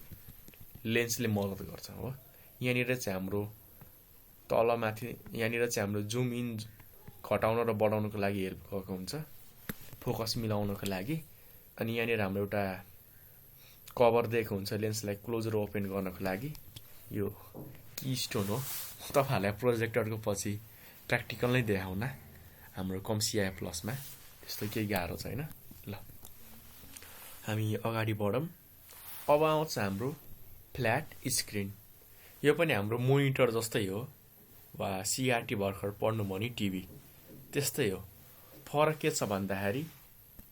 लेन्सले मद्दत गर्छ। हो, यहाँनिर चाहिँ हाम्रो तलमाथि यहाँनिर चाहिँ हाम्रो जुम इन घटाउन र बढाउनको लागि हेल्प गरेको हुन्छ, फोकस मिलाउनको लागि। अनि यहाँनिर हाम्रो एउटा कभर दिएको हुन्छ लेन्सलाई क्लोज र ओपन गर्नको लागि। यो की स्टोन हो। तपाईहरुलाई प्रोजेक्टरको पछि प्र्याक्टिकल नै देखाउन। हाम्रो कम CI प्लसमा त्यस्तो केही गाह्रो छैन। ल हामी अगाडि बढौँ। अब आउँछ हाम्रो फ्ल्याट स्क्रिन। यो पनि हाम्रो मोनिटर जस्तै हो, वा CRT भर्खर पढ्नुभयो नि टिभी त्यस्तै हो। फरक के छ भन्दाखेरि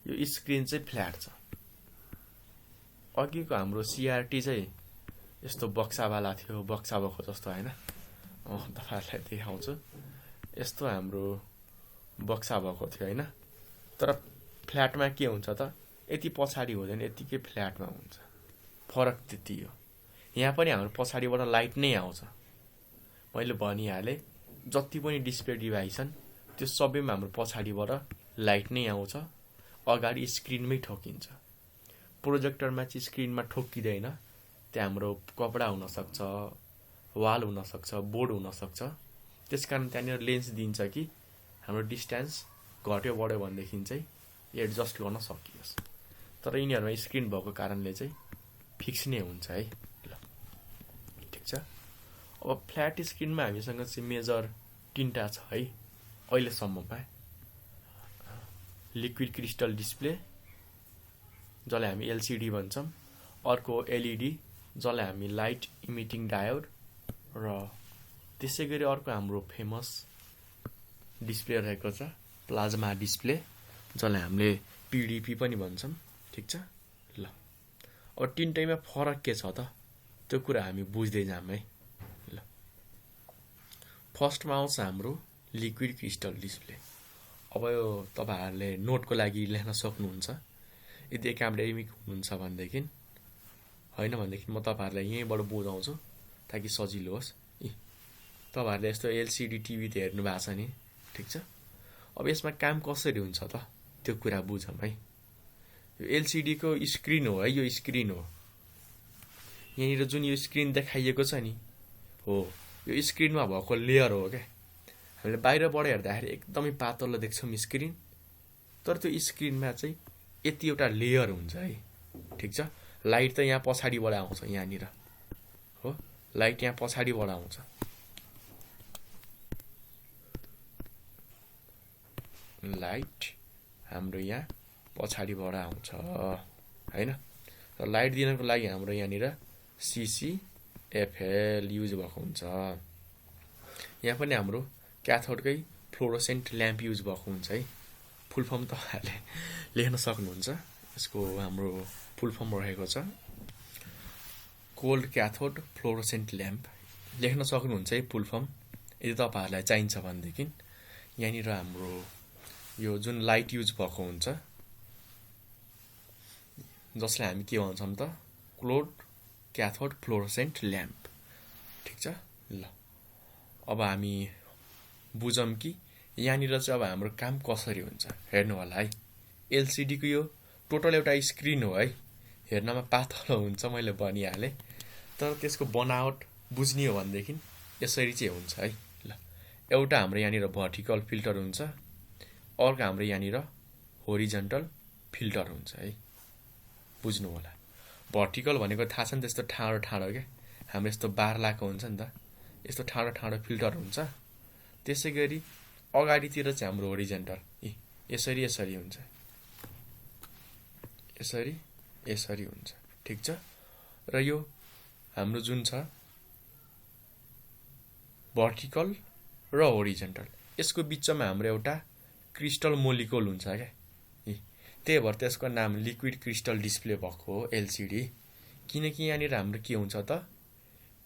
यो स्क्रिन चाहिँ फ्ल्याट छ। अघिको हाम्रो CRT चाहिँ यस्तो बक्सावाला थियो, बक्सा भएको जस्तो होइन। तपाईँहरूलाई देखाउँछु। यस्तो हाम्रो बक्सा भएको थियो होइन। तर फ्ल्याटमा के हुन्छ त, यति पछाडि हुँदैन, यतिकै फ्ल्याटमा हुन्छ। फरक त्यति हो। यहाँ पनि हाम्रो पछाडिबाट लाइट नै आउँछ। मैले भनिहालेँ, जति पनि डिस्प्ले डिभाइस छन् त्यो सबैमा हाम्रो पछाडिबाट लाइट नै आउँछ, अगाडि स्क्रिनमै ठोकिन्छ। प्रोजेक्टरमा चाहिँ स्क्रिनमा ठोकिँदैन। त्यहाँ हाम्रो कपडा हुनसक्छ, वाल हुनसक्छ, बोर्ड हुनसक्छ। त्यस कारण त्यहाँनिर लेन्स दिन्छ कि हाम्रो डिस्टेन्स घट्यो बढ्यो भनेदेखि चाहिँ एडजस्ट गर्न सकियोस्। तर यिनीहरूमा स्क्रिन भएको कारणले चाहिँ फिक्स नै हुन्छ है। ल ठिक छ। अब फ्ल्याट स्क्रिनमा हामीसँग चाहिँ मेजर 3टा छ है अहिलेसम्ममा। लिक्विड क्रिस्टल डिस्प्ले जसलाई हामी LCD भन्छौँ, अर्को LED जसलाई हामी लाइट इमिटिङ डायोड, र त्यसै गरी अर्को हाम्रो फेमस डिस्प्ले रहेको छ प्लाज्मा डिस्प्ले जसलाई हामीले PDP पनि भन्छौँ। ठिक छ। ल अब 3टैमा फरक के छ त, त्यो कुरा हामी बुझ्दै जाऊँ है। ल फर्स्टमा आउँछ हाम्रो लिक्विड क्रिस्टल डिस्प्ले। अब यो तपाईँहरूले नोटको लागि लेख्न सक्नुहुन्छ यदि एकाडेमिक हुनुहुन्छ भनेदेखि। होइन भनेदेखि म तपाईँहरूलाई यहीँबाट बुझाउँछु ताकि सजिलो होस्। तपाईँहरूले यस्तो LCD टिभी त हेर्नु भएको छ नि, ठिक छ। अब यसमा काम कसरी हुन्छ त त्यो कुरा बुझौँ है। यो LCD को स्क्रिन हो है, यो स्क्रिन हो। यहाँनिर जुन यो स्क्रिन देखाइएको छ नि, हो यो स्क्रिनमा भएको लेयर हो क्या। हामीले बाहिरबाट हेर्दाखेरि एकदमै पातलो देख्छौँ स्क्रिन, तर त्यो स्क्रिनमा चाहिँ यति एउटा लेयर हुन्छ है। ठिक छ। लाइट त यहाँ पछाडिबाट आउँछ, यहाँनिर हो लाइट यहाँ पछाडिबाट आउँछ। लाइट हाम्रो यहाँ पछाडिबाट आउँछ होइन। र लाइट दिनको लागि हाम्रो यहाँनिर CCFL युज भएको हुन्छ। यहाँ पनि हाम्रो क्याथोडकै फ्लोरोसेन्ट ल्याम्प युज भएको हुन्छ है। फुल फर्म तपाईँहरूले लेख्न सक्नुहुन्छ। यसको हाम्रो फुल फर्म रहेको छ कोल्ड क्याथोड फ्लोरोसेन्ट ल्याम्प। लेख्न सक्नुहुन्छ है फुल फर्म यदि तपाईँहरूलाई चाहिन्छ भनेदेखि। यहाँनिर हाम्रो यो जुन लाइट युज भएको हुन्छ जसलाई हामी के भन्छौँ त, कोल्ड क्याथोड फ्लोरोसेन्ट ल्याम्प। ठिक छ। ल अब हामी बुझौँ कि यहाँनिर चाहिँ अब हाम्रो काम कसरी हुन्छ। हेर्नु होला है, LCD को यो टोटल एउटा स्क्रिन हो है। हेर्नमा पातलो हुन्छ मैले भनिहालेँ, तर त्यसको बनावट बुझ्ने हो भनेदेखि यसरी चाहिँ हुन्छ है। ल एउटा हाम्रो यहाँनिर भर्टिकल फिल्टर हुन्छ, अर्को हाम्रो यहाँनिर होरिजन्टल फिल्टर हुन्छ है। बुझ्नु होला। भर्टिकल भनेको थाहा छ नि, त्यस्तो ठाडो ठाडो क्या, हाम्रो यस्तो बार लाएको हुन्छ नि त, यस्तो ठाडो ठाडो फिल्टर हुन्छ। त्यसै गरी अगाडितिर चाहिँ हाम्रो होरिजन्टल यसरी यसरी हुन्छ, यसरी यसरी हुन्छ। ठिक छ। र यो हाम्रो जुन छ भर्टिकल र होरिजन्टल, यसको बिचमा हाम्रो एउटा क्रिस्टल मोलिकुल हुन्छ क्या। त्यही भएर त्यसको नाम लिक्विड क्रिस्टल डिस्प्ले भएको हो LCD। किनकि यहाँनिर हाम्रो के हुन्छ त,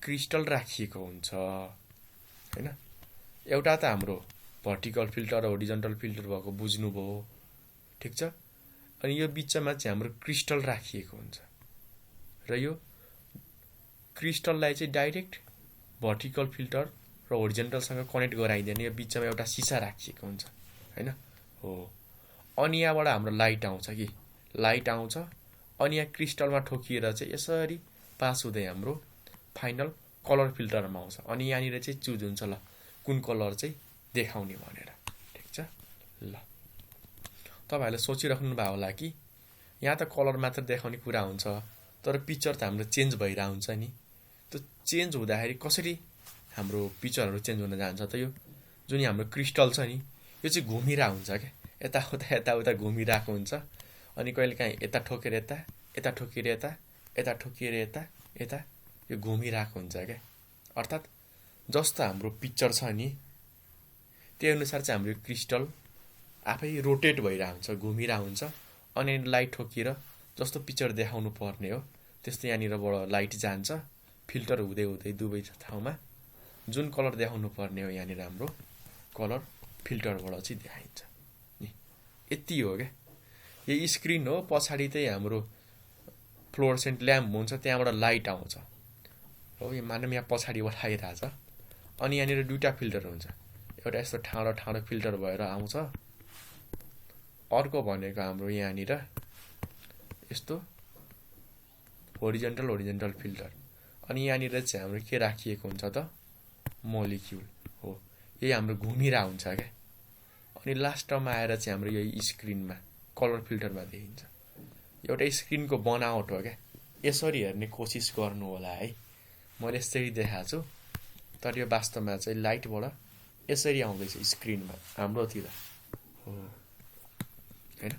क्रिस्टल राखिएको हुन्छ होइन। एउटा त हाम्रो भर्टिकल फिल्टर र होरिजन्टल फिल्टर भएको बुझ्नुभयो। ठिक छ। अनि यो बिचमा चाहिँ हाम्रो क्रिस्टल राखिएको हुन्छ, र यो क्रिस्टललाई चाहिँ डाइरेक्ट भर्टिकल फिल्टर र होरिजन्टलसँग कनेक्ट गराइदिने यो बिचमा एउटा सिसा राखिएको हुन्छ होइन। हो अनि यहाँबाट हाम्रो लाइट आउँछ कि, लाइट आउँछ अनि यहाँ क्रिस्टलमा ठोकिएर चाहिँ यसरी पास हुँदै हाम्रो फाइनल कलर फिल्टरमा आउँछ। अनि यहाँनिर चाहिँ चुज हुन्छ ल कुन कलर चाहिँ देखाउने भनेर। ठिक छ। ल तपाईँहरूले सोचिराख्नु भएको होला कि यहाँ त कलर मात्र देखाउने कुरा हुन्छ, तर पिक्चर त हाम्रो चेन्ज भइरहेको हुन्छ नि। त्यो चेन्ज हुँदाखेरि कसरी हाम्रो पिक्चरहरू चेन्ज हुन जान्छ त, यो जुन हाम्रो क्रिस्टल छ नि यो चाहिँ घुमिरहेको हुन्छ क्या, यताउता यताउता घुमिरहेको हुन्छ। अनि कहिलेकाहीँ यता ठोकेर यता, यता ठोकेर यता, यता ठोकेर यता, यता यो घुमिरहेको हुन्छ क्या। अर्थात् जस्तो हाम्रो पिक्चर छ नि त्यही अनुसार चाहिँ हाम्रो क्रिस्टल आफै रोटेट भइरहेको हुन्छ, घुमिरहेको हुन्छ। अनि लाइट ठोकिएर जस्तो पिक्चर देखाउनु पर्ने हो त्यस्तो यहाँनिरबाट लाइट जान्छ, फिल्टर हुँदै हुँदै दुवै ठाउँमा जुन कलर देखाउनु पर्ने हो यहाँनिर हाम्रो कलर फिल्टरबाट चाहिँ देखाइन्छ नि। यति हो क्या। यो स्क्रिन हो, पछाडि चाहिँ हाम्रो फ्लोरोसेन्ट ल्याम्प हुन्छ, त्यहाँबाट लाइट आउँछ हो। यो मानव यहाँ पछाडिबाट आइरहेछ। अनि यहाँनिर दुईवटा फिल्टर हुन्छ, एउटा यस्तो ठाडो ठाडो फिल्टर भएर आउँछ, अर्को भनेको हाम्रो यहाँनिर यस्तो होरिजेन्टल फिल्टर। अनि यहाँनिर चाहिँ हाम्रो के राखिएको हुन्छ त, मोलिक्युल हो। यही हाम्रो घुमिरहेको हुन्छ क्या। अनि लास्टमा आएर चाहिँ हाम्रो यही स्क्रिनमा कलर फिल्टरमा देखिन्छ। एउटा स्क्रिनको बनावट हो क्या। यसरी हेर्ने कोसिस गर्नु होला है। मैले यसरी देखाएको छु, तर यो वास्तवमा चाहिँ लाइटबाट यसरी आउँदैछ स्क्रिनमा हाम्रोतिर हो हैन।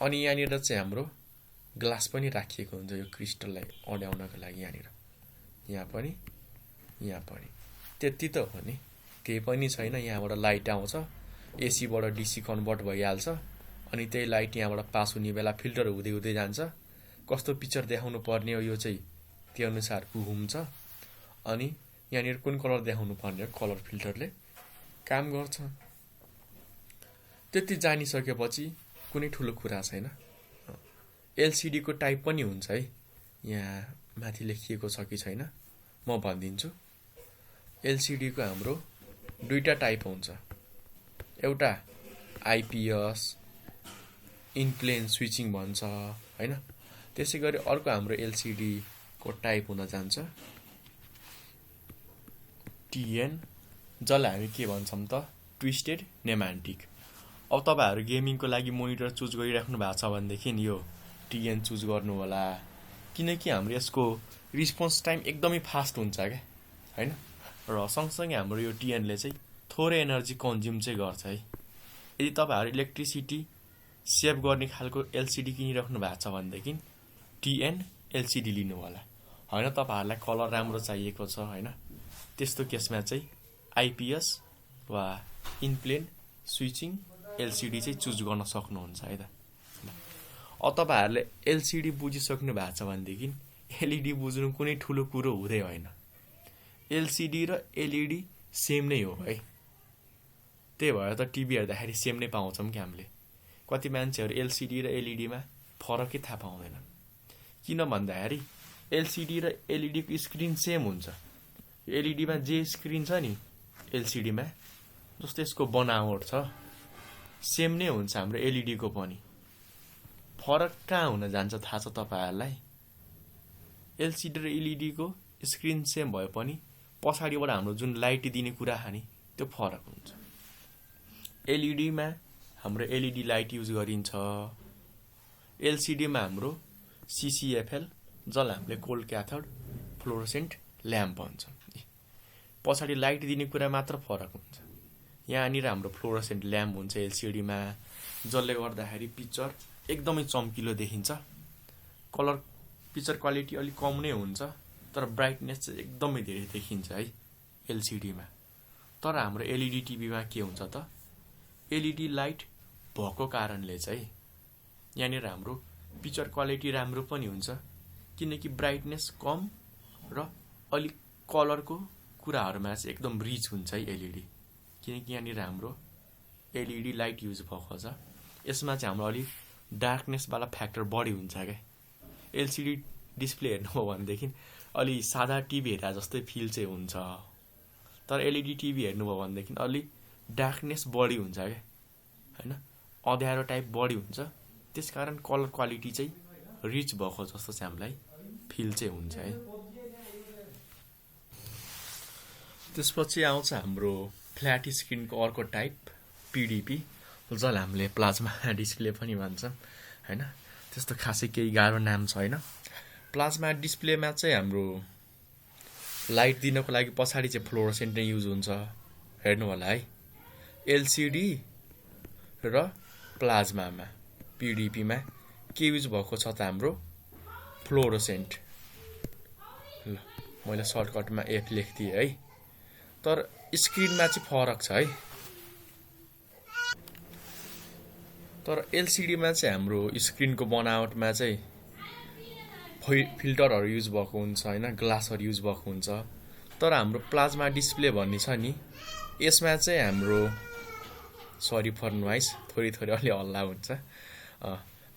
अनि यहाँनिर चाहिँ हाम्रो ग्लास पनि राखिएको हुन्छ यो क्रिस्टललाई अड्याउनको लागि। यहाँनिर यहाँ पनि त्यति त हो नि, केही पनि छैन। यहाँबाट लाइट आउँछ, एसीबाट डीसी कन्भर्ट भइहाल्छ। अनि त्यही लाइट यहाँबाट पास हुने बेला फिल्टर हुँदै हुँदै जान्छ। कस्तो पिक्चर देखाउनु पर्ने हो यो चाहिँ त्यो अनुसार घुम्छ। अनि यहाँनिर कुन कलर देखाउनु पर्ने हो कलर फिल्टरले काम गर्छ। त्यति जानिसकेपछि कुनै ठुलो कुरा छैन। एलसिडी को टाइप पनि हुन्छ है, यहाँ माथि लेखिएको छ कि छैन म भनिदिन्छु। एलसिडी को हाम्रो दुईटा टाइप हुन्छ, एउटा आइपीएस इनप्लेन स्विचिङ भन्छ हैन। त्यसै गरी अर्को हाम्रो एलसिडी को टाइप हुन जान्छ टिएन, जसलाई हामी के भन्छौँ त ट्विस्टेड नेमान्टिक। अब तपाईहरु गेमिङको लागि मोनिटर चुज गरिराख्नु भएको छ भनेदेखि यो टिएन चुज गर्नु होला, किनकि हाम्रो यसको रिस्पोन्स टाइम एकदमै फास्ट हुन्छ क्या हैन। र सँगसँगै हाम्रो यो टिएनले चाहिँ थोरै एनर्जी कन्ज्युम चाहिँ गर्छ है। यदि तपाईहरु इलेक्ट्रिसिटी सेभ गर्ने खालको एलसिडी किनिराख्नु भएको छ भनेदेखि टिएन एलसिडी लिनु होला। हैन तपाईहरुलाई कलर राम्रो चाहिएको छ हैन, त्यस्तो केसमा चाहिँ आइपीएस वा इनप्लेन स्विचिङ एलसिडी चाहिँ चुज गर्न सक्नुहुन्छ है त। अब तपाईहरुले एलसिडी बुझिसक्नु भएको छ भनेदेखि एलइडी बुझ्नु कुनै ठुलो कुरो हुँदै होइन। एलसिडी र एलइडी सेम नै हो है। त्यही भएर त टिभी हेर्दाखेरि सेम नै पाउँछौँ कि हामीले। कति मान्छेहरु एलसिडी र एलइडीमा फरकै थाहा पाउँदैनन्। किन भन्दाखेरि एलसिडी र एलइडी को स्क्रिन सेम हुन्छ। एलइडीमा जे स्क्रिन छ नि एलसिडीमा जस्तो यसको बनावट छ सेम नै हुन्छ हाम्रो एलइडी को पनि। फरक कहाँ हुन जान्छ थाहा छ तपाईहरुलाई? एलसिडी र एलइडी को स्क्रिन सेम भए पनि पछाडिबाट हाम्रो जुन लाइट दिने कुरा हानि त्यो फरक हुन्छ। एलइडी मा हाम्रो एलइडी लाइट युज गरिन्छ, एलसिडी मा हाम्रो सीसीएफएल जसलाई हामीले कोल्ड क्याथोड फ्लोरोसेन्ट ल्याम्प भन्छ। पछाडि लाइट दिने कुरा मात्र फरक हुन्छ। यहाँनिर हाम्रो फ्लोरोसेन्ट ल्याम्प हुन्छ एलसिडी मा, जसले गर्दाखेरि पिक्चर एकदमै चम्किलो देखिन्छ। कलर पिक्चर क्वालिटी अलि कम नै हुन्छ, तर ब्राइटनेस चाहिँ एकदमै धेरै देखिन्छ है एलसिडी मा। तर हाम्रो एलइडी टिभी मा के हुन्छ त, एलइडी लाइट भएको कारणले चाहिँ यहाँनिर हाम्रो पिक्चर क्वालिटी राम्रो पनि हुन्छ, किनकि ब्राइटनेस कम र अलि कलरको कुराहरुमा चाहिँ एकदम रिच हुन्छ है एलइडी। किनकि यहाँनिर हाम्रो एलइडी लाइट युज भएको छ, यसमा चाहिँ हाम्रो अलि डार्कनेस वाला फ्याक्टर बढी हुन्छ क्या। एलसिडी डिस्प्ले हेर्नु हो भनेदेखि अलि सादा टिभी हेरे जस्तै फिल चाहिँ हुन्छ, तर एलइडी टिभी हेर्नु भयो भनेदेखि अलि डार्कनेस बढी हुन्छ क्या हैन, अँध्यारो टाइप बढी हुन्छ। त्यसकारण कलर क्वालिटी चाहिँ रिच भएको जस्तो चाहिँ हामीलाई फिल चाहिँ हुन्छ है। त्यसपछि आउँछ हाम्रो फ्ल्याट स्क्रिनको अर्को टाइप पीडीपी, जसलाई हामीले प्लाज्मा डिस्प्ले पनि भन्छौँ हैन। त्यस्तो खासै केही गाह्रो नाम छैन। प्लाज्मा डिस्प्लेमा चाहिँ हाम्रो लाइट दिनको लागि पछाडि चाहिँ फ्लोरोसेन्ट नै युज हुन्छ। हेर्नु होला है, एलसिडी र प्लाज्मामा पिडिपीमा के युज भएको छ त हाम्रो फ्लोरोसेन्ट। ल मैले सर्टकटमा एफ लेख्दिएँ है, तर स्क्रिनमा चाहिँ फरक छ है। तर एलसिडीमा चाहिँ हाम्रो स्क्रिनको बनावटमा चाहिँ फिल्टरहरू युज भएको हुन्छ होइन, ग्लासहरू युज भएको हुन्छ। तर हाम्रो प्लाज्मा डिस्प्ले भन्ने छ नि, यसमा चाहिँ हाम्रो सरी फर नोइज, थोरै अलि हल्ला हुन्छ।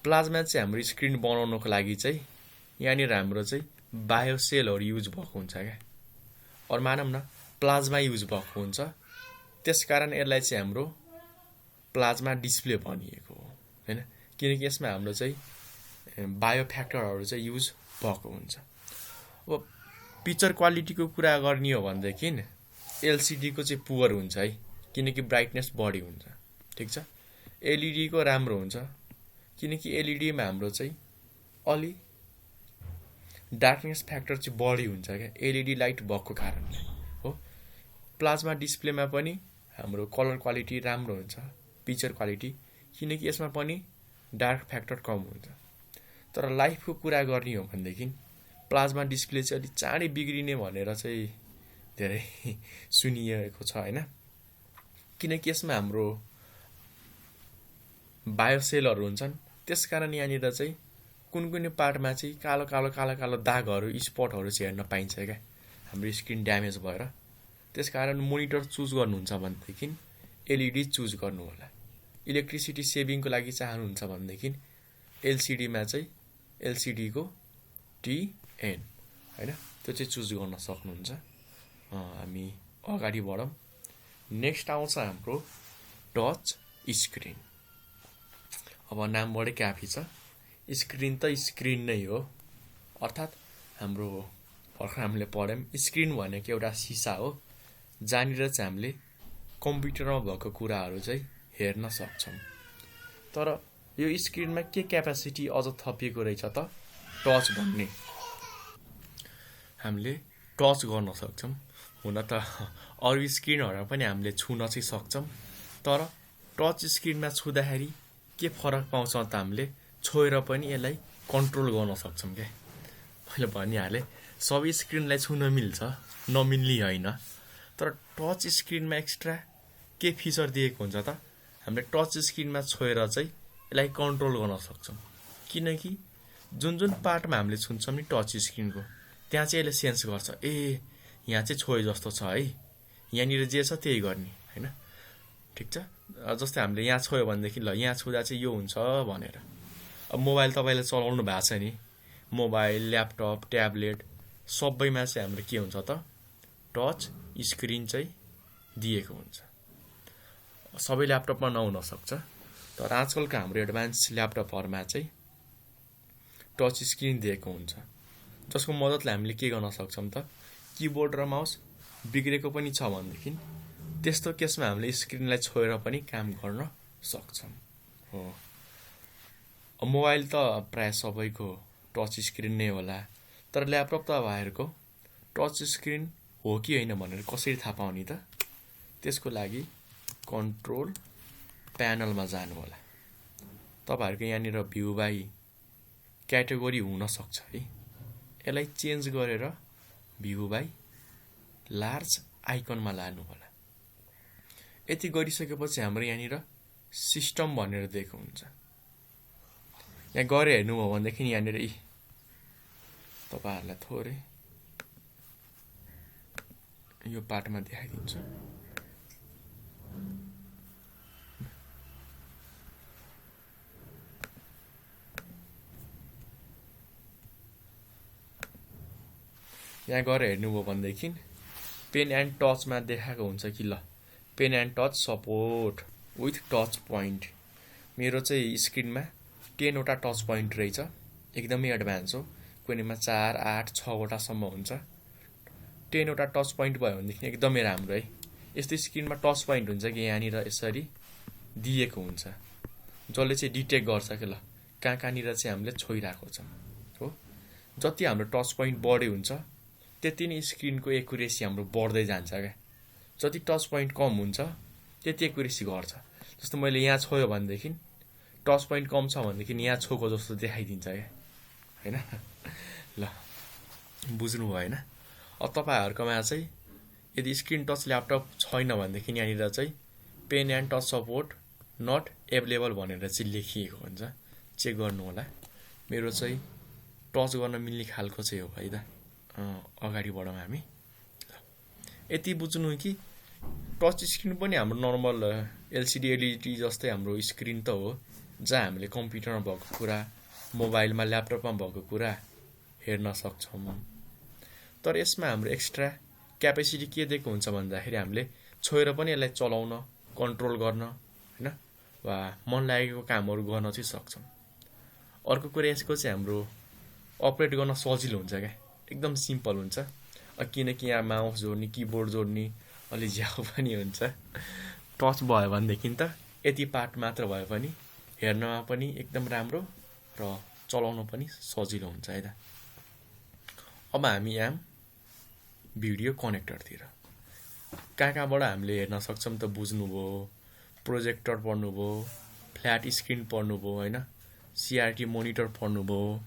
प्लाज्मा चाहिँ हाम्रो स्क्रिन बनाउनको लागि चाहिँ यहाँनिर हाम्रो चाहिँ बायोसेलहरू युज भएको हुन्छ क्या। अरू मानौँ न प्लाज्मा युज भएको हुन्छ, त्यसकारण यसलाई चाहिँ हाम्रो प्लाज्मा डिस्प्ले भनिएको हो होइन, किनकि यसमा हाम्रो चाहिँ बायो फ्याक्टरहरू चाहिँ युज भएको हुन्छ। अब पिक्चर क्वालिटीको कुरा गर्ने हो भनेदेखि एलसिडीको चाहिँ पुवर हुन्छ है, किनकि ब्राइटनेस बढी हुन्छ। ठिक छ, एलइडीको राम्रो हुन्छ, किनकि एलइडीमा हाम्रो चाहिँ अलि डार्कनेस फ्याक्टर चाहिँ बढी हुन्छ क्या, एलइडी लाइट भएको कारणले हो। प्लाज्मा डिस्प्लेमा पनि हाम्रो कलर क्वालिटी राम्रो हुन्छ, पिक्चर क्वालिटी, किनकि यसमा पनि डार्क फ्याक्टर कम हुन्छ। तर लाइफको कुरा गर्ने हो भनेदेखि प्लाज्मा डिस्प्ले चाहिँ अलिक चाँडै बिग्रिने भनेर चाहिँ धेरै सुनिएको छ होइन, किनकि यसमा हाम्रो बायोसेलहरू हुन्छन्, त्यसकारण यहाँनिर चाहिँ कुन पार्टमा चाहिँ कालो कालो दागहरू स्पटहरू चाहिँ हेर्न पाइन्छ क्या, हाम्रो स्क्रिन ड्यामेज भएर। त्यसकारण मोनिटर चुज गर्नुहुन्छ भनेदेखि एलइडी चुज गर्नु होला। इलेक्ट्रिसिटी सेभिङको लागि चाहनुहुन्छ भनेदेखि एलसिडीमा चाहिँ एलसिडीको टिएन होइन, त्यो चाहिँ चुज गर्न सक्नुहुन्छ। हामी अगाडि बढौँ। नेक्स्ट आउँछ हाम्रो टच स्क्रिन। अब नामबाटै काफी छ, स्क्रिन त स्क्रिन नै हो, अर्थात् हाम्रो भर्खर हामीले पढ्यौँ स्क्रिन भनेको एउटा सिसा हो, जहाँनिर चाहिँ हामीले कम्प्युटरमा भएको कुराहरू चाहिँ हेर्न सक्छौँ। तर यो स्क्रिनमा के क्यापासिटी अझ थपिएको रहेछ त, टच भन्ने, हामीले टच गर्न सक्छौँ। हुन त अरू स्क्रिनहरू पनि हामीले छुन चाहिँ सक्छौँ, तर टच स्क्रिनमा छुँदाखेरि के फरक पाउँछ त, हामीले छोएर पनि यसलाई कन्ट्रोल गर्न सक्छौँ क्या। मैले भनिहालेँ सबै स्क्रिनलाई छुन मिल्छ, नमिल्ने होइन, तर टच स्क्रिनमा एक्स्ट्रा के फिचर दिएको हुन्छ त, हामीले टच स्क्रिनमा छोएर चाहिँ यसलाई कन्ट्रोल गर्न सक्छौँ। किनकि जुन पार्टमा हामीले छुन्छौँ नि टच स्क्रिनको, त्यहाँ चाहिँ यसले सेन्स गर्छ, ए यहाँ चाहिँ छोए जस्तो छ है, यहाँनिर जे छ त्यही गर्ने होइन। ठिक छ, जस्तै हामीले यहाँ छोयो भनेदेखि ल यहाँ छुँदा चाहिँ यो हुन्छ भनेर। अब मोबाइल तपाईँले चलाउनु भएको छ नि, मोबाइल, ल्यापटप, ट्याब्लेट सबैमा चाहिँ हाम्रो के हुन्छ त, टच स्क्रिन चाहिँ दिएको हुन्छ। सबै ल्यापटपमा नहुन सक्छ, तर आजकलको हाम्रो एडभान्स ल्यापटपहरूमा चाहिँ टच स्क्रिन दिएको हुन्छ, जसको मद्दतले हामीले के गर्न सक्छौँ त, किबोर्ड र माउस बिग्रेको पनि छ भनेदेखि त्यस्तो केसमा हामीले स्क्रिनलाई छोएर पनि काम गर्न सक्छौँ हो। मोबाइल त प्राय सबैको टच स्क्रिन नै होला, तर ल्यापटप त भाइहरूको टच स्क्रिन हो कि होइन भनेर कसरी थाहा पाउने त, त्यसको लागि कन्ट्रोल प्यानलमा जानु होला। तपाईँहरूको यहाँनिर भ्यू बाई क्याटेगोरी हुनसक्छ है, यसलाई चेन्ज गरेर भ्यू बाई लार्ज आइकनमा लानु होला। यति गरिसकेपछि हाम्रो यहाँनिर सिस्टम भनेर दिएको हुन्छ। यहाँ गएर हेर्नु हो भनेदेखि यहाँनिर तपाईँहरूलाई थोरै यो पार्टमा देखाइदिन्छु। यहाँ गएर हेर्नुभयो भनेदेखि पेन एन्ड टचमा देखाएको हुन्छ कि ल pen and touch support with touch point. मेरो चाहिँ स्क्रिनमा 10वटा टच पोइन्ट रहेछ, एकदमै एडभान्स हो, कुनैमा 4, 8, 6वटासम्म हुन्छ। 10वटा टच पोइन्ट भयो भनेदेखि एकदमै राम्रो है। यस्तो स्क्रिनमा टच पोइन्ट हुन्छ कि यहाँनिर यसरी दिएको हुन्छ, जसले चाहिँ डिटेक्ट गर्छ कि ल कहाँनिर चाहिँ हामीले छोइरहेको छौँ हो। जति हाम्रो टच पोइन्ट बढी हुन्छ त्यति नै स्क्रिनको एकुरेसी हाम्रो बढ्दै जान्छ क्या। जति टच पोइन्ट कम हुन्छ त्यति एकुरेसी घट्छ। जस्तो मैले यहाँ छोयो भनेदेखि टच पोइन्ट कम छ भनेदेखि यहाँ छोको जस्तो देखाइदिन्छ क्या, होइन? ल बुझ्नु भयो होइन? अब तपाईँहरूकोमा चाहिँ यदि स्क्रिन टच ल्यापटप छैन भनेदेखि यहाँनिर चाहिँ pen and touch support not available भनेर चाहिँ लेखिएको हुन्छ, चेक गर्नु होला। मेरो चाहिँ टच गर्न मिल्ने खालको चाहिँ हो है त। अगाडि बढौँ हामी। यति बुझ्नु कि टच स्क्रिन पनि हाम्रो नर्मल एलसिडी एलइडी जस्तै हाम्रो स्क्रिन त हो, जहाँ हामीले कम्प्युटरमा भएको कुरा, मोबाइलमा ल्यापटपमा भएको कुरा हेर्न सक्छौँ। तर यसमा हाम्रो एक्स्ट्रा क्यापेसिटी के दिएको हुन्छ भन्दाखेरि हामीले छोएर पनि यसलाई चलाउन, कन्ट्रोल गर्न, होइन, वा मन लागेको कामहरू गर्न चाहिँ सक्छौँ। अर्को कुरा यसको चाहिँ हाम्रो अपरेट गर्न सजिलो हुन्छ क्या, एकदम सिम्पल हुन्छ। किनकि यहाँ माउस जोड्ने, किबोर्ड जोड्ने अलि झ्याउ पनि हुन्छ। टच भयो भनेदेखि त यति पार्ट मात्र भए पनि हेर्नमा पनि एकदम राम्रो र चलाउन पनि सजिलो हुन्छ है त। अब हामी यहाँ भिडियो कनेक्टरतिर कहाँबाट हामीले हेर्न सक्छौँ त बुझ्नुभयो। प्रोजेक्टर पढ्नुभयो, फ्ल्याट स्क्रिन पढ्नुभयो, होइन, सिआरटी मोनिटर पढ्नुभयो।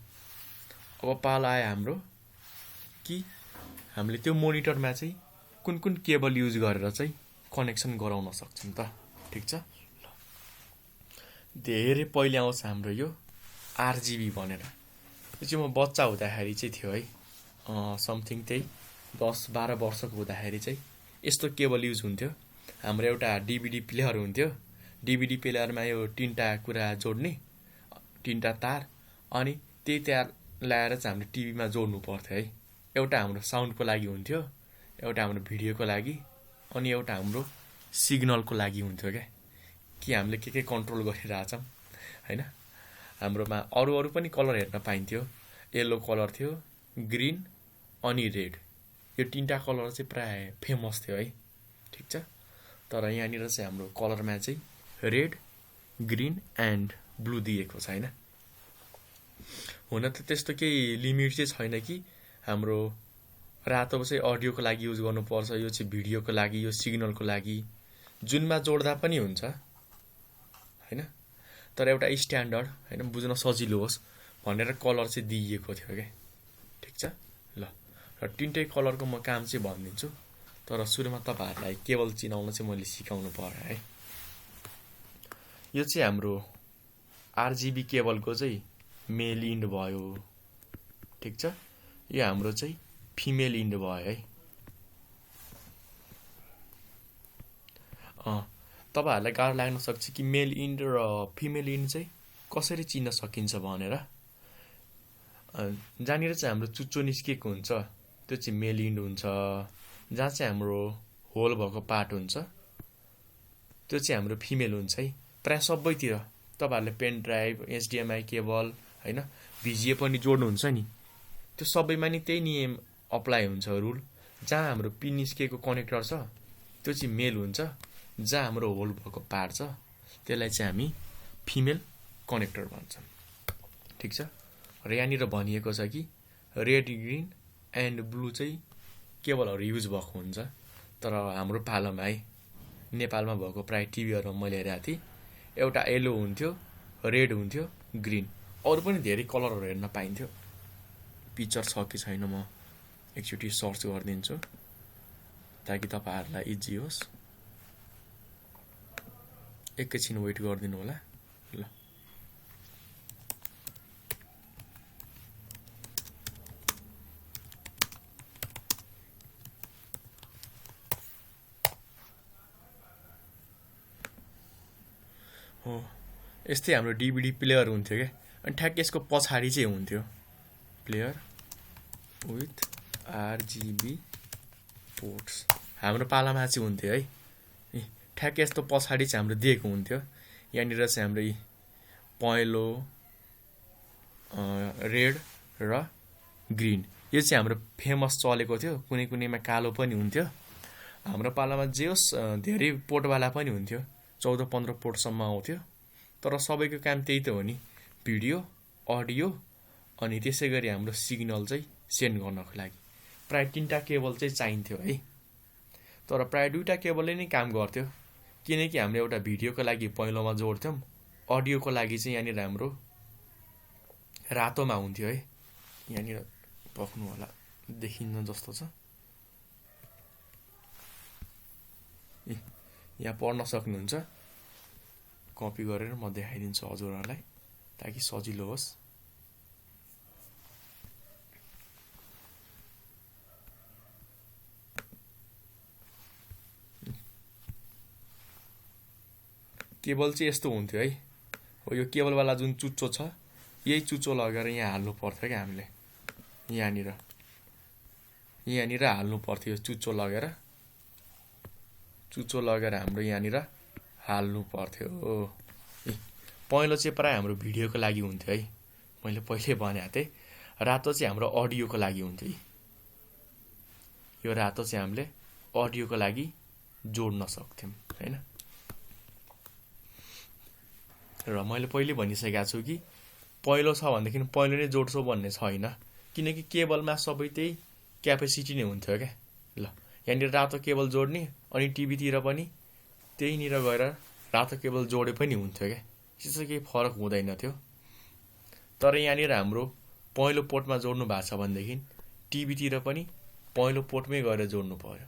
अब पाला आयो हाम्रो कि हामीले त्यो मोनिटरमा चाहिँ कुन केबल युज गरेर चाहिँ कनेक्सन गराउन सक्छौँ त, ठिक छ। धेरै पहिले आउँछ हाम्रो यो आरजिबी भनेर। यो चाहिँ म बच्चा हुँदाखेरि चाहिँ थियो है, समथिङ त्यही 10-12 वर्षको हुँदाखेरि चाहिँ यस्तो केबल युज हुन्थ्यो। हाम्रो एउटा डिभिडी प्लेयर हुन्थ्यो, डिभिडी प्लेयरमा यो 3टा कुरा जोड्ने, 3टा तार, अनि त्यही तार ल्याएर चाहिँ हामीले टिभीमा जोड्नु पर्थ्यो है। एउटा हाम्रो साउन्डको लागि हुन्थ्यो, एउटा हाम्रो भिडियोको लागि, अनि एउटा हाम्रो सिग्नलको लागि हुन्थ्यो क्या, कि हामीले के कन्ट्रोल गरिरहेछौँ, होइन। हाम्रोमा अरू पनि कलर हेर्न पाइन्थ्यो। येल्लो कलर थियो, ग्रिन अनि रेड। यो 3टा कलर चाहिँ प्राय फेमस थियो है, ठिक छ। तर यहाँनिर चाहिँ हाम्रो कलरमा चाहिँ रेड, ग्रिन एन्ड ब्लू दिएको छ, होइन। हुन त त्यस्तो केही लिमिट चाहिँ छैन कि हाम्रो रातो चाहिँ अडियोको लागि युज गर्नुपर्छ, यो चाहिँ भिडियोको लागि, यो सिग्नलको लागि, जुनमा जोड्दा पनि हुन्छ, होइन। तर एउटा स्ट्यान्डर्ड, होइन, बुझ्न सजिलो होस् भनेर कलर चाहिँ दिइएको थियो क्या, ठिक छ। ल, र 3टै कलरको म काम चाहिँ भनिदिन्छु। तर सुरुमा तपाईँहरूलाई केबल चिनाउन चाहिँ मैले सिकाउनु पर्यो है। यो चाहिँ हाम्रो आरजिबी केबलको चाहिँ मेल इन्ड भयो, ठिक छ। यो हाम्रो चाहिँ फिमेल इन्ड भयो है। तपाईँहरूलाई गाह्रो लाग्न सक्छ कि मेल इन्ड र फिमेल इन्ड चाहिँ कसरी चिन्न सकिन्छ भनेर। जहाँनिर चाहिँ हाम्रो चुच्चो निस्किएको हुन्छ त्यो चाहिँ मेल इन्ड हुन्छ। जहाँ चाहिँ हाम्रो होल भएको पार्ट हुन्छ त्यो चाहिँ हाम्रो फिमेल हुन्छ है। प्रायः सबैतिर तपाईँहरूले पेन ड्राइभ, एचडिएमआई केबल, होइन, भिजिए पनि जोड्नुहुन्छ नि, त्यो सबैमा नि त्यही नियम अप्लाई हुन्छ, रुल। जहाँ हाम्रो पिन निस्किएको कनेक्टर छ त्यो चाहिँ मेल हुन्छ, जहाँ हाम्रो होल भएको पार्ट छ त्यसलाई चाहिँ हामी फिमेल कनेक्टर भन्छौँ, ठिक छ। र यहाँनिर भनिएको छ कि रेड, ग्रिन एन्ड ब्लू चाहिँ केबलहरू युज भएको हुन्छ। तर हाम्रो पालामा है, नेपालमा भएको प्राय टिभीहरूमा मैले हेरेको थिएँ, एउटा येलो हुन्थ्यो, रेड हुन्थ्यो, ग्रिन, अरू पनि धेरै कलरहरू हेर्न पाइन्थ्यो। पिक्चर छ कि छैन म एकचोटि सर्च गरिदिन्छु ताकि तपाईँहरूलाई इजी होस्। एकैछिन वेट गरिदिनु होला। ल, हो यस्तै हाम्रो डिभिडी प्लेयर हुन्थ्यो क्या। अनि ठ्याक्कै यसको पछाडि चाहिँ हुन्थ्यो प्लेयर विथ आरजिबी पोर्ट्स। हाम्रो पालामा चाहिँ हुन्थ्यो है। ठ्याक्कै यस्तो पछाडि चाहिँ हाम्रो दिएको हुन्थ्यो। यहाँनिर चाहिँ हाम्रो पहेँलो, रेड र ग्रिन, यो चाहिँ हाम्रो फेमस चलेको थियो। कुनै कुनैमा कालो पनि हुन्थ्यो। हाम्रो पालामा जे होस् धेरै पोर्टवाला पनि हुन्थ्यो, 14-15 पोर्टसम्म आउँथ्यो। तर सबैको काम त्यही त हो नि, भिडियो, अडियो, अनि त्यसै गरी हाम्रो सिग्नल चाहिँ सेन्ड गर्नको लागि प्राय 3टा केबल चाहिँ चाहिन्थ्यो है। तर प्राय 2टा केबलले नै काम गर्थ्यो, किनकि हामीले एउटा भिडियोको लागि पहेँलोमा जोड्थ्यौँ, अडियोको लागि चाहिँ यहाँनिर हाम्रो रातोमा हुन्थ्यो है। यहाँनिर पक्नु होला, देखिन्न जस्तो छ। यहाँ पढ्न सक्नुहुन्छ, कपी गरेर म देखाइदिन्छु हजुरहरूलाई ताकि सजिलो होस्। केबल चाहिँ यस्तो हुन्थ्यो है। हो, यो केबलवाला जुन चुच्चो छ, यही चुच्चो लगेर यहाँ हाल्नु पर्थ्यो क्या हामीले। यहाँनिर हाल्नु पर्थ्यो, चुच्चो लगेर हाम्रो यहाँनिर हाल्नु पर्थ्यो। पहेँलो चाहिँ प्रायः हाम्रो भिडियोको लागि हुन्थ्यो है। मैले पहिले भनेको थिएँ, रातो चाहिँ हाम्रो अडियोको लागि हुन्थ्यो। यो रातो चाहिँ हामीले अडियोको लागि जोड्न सक्थ्यौँ हैन। र मैले पहिले भनिसकेको छु कि पहेँलो छ भनेदेखि पहेँलो नै जोड्छौ भन्ने छैन, किनकि केबलमा सबै त्यही क्यापेसिटी नै हुन्थ्यो क्या। ल, यहाँनिर रातो केबल जोड्ने, अनि टिभीतिर पनि त्यहीनिर गएर रातो केबल जोडे पनि हुन्थ्यो क्या। त्यस्तो केही फरक हुँदैन थियो। तर यहाँनिर हाम्रो पहेँलो पोर्टमा जोड्नु भएको छ भनेदेखि टिभीतिर पनि पहेँलो पोर्टमै गएर जोड्नु पर्यो।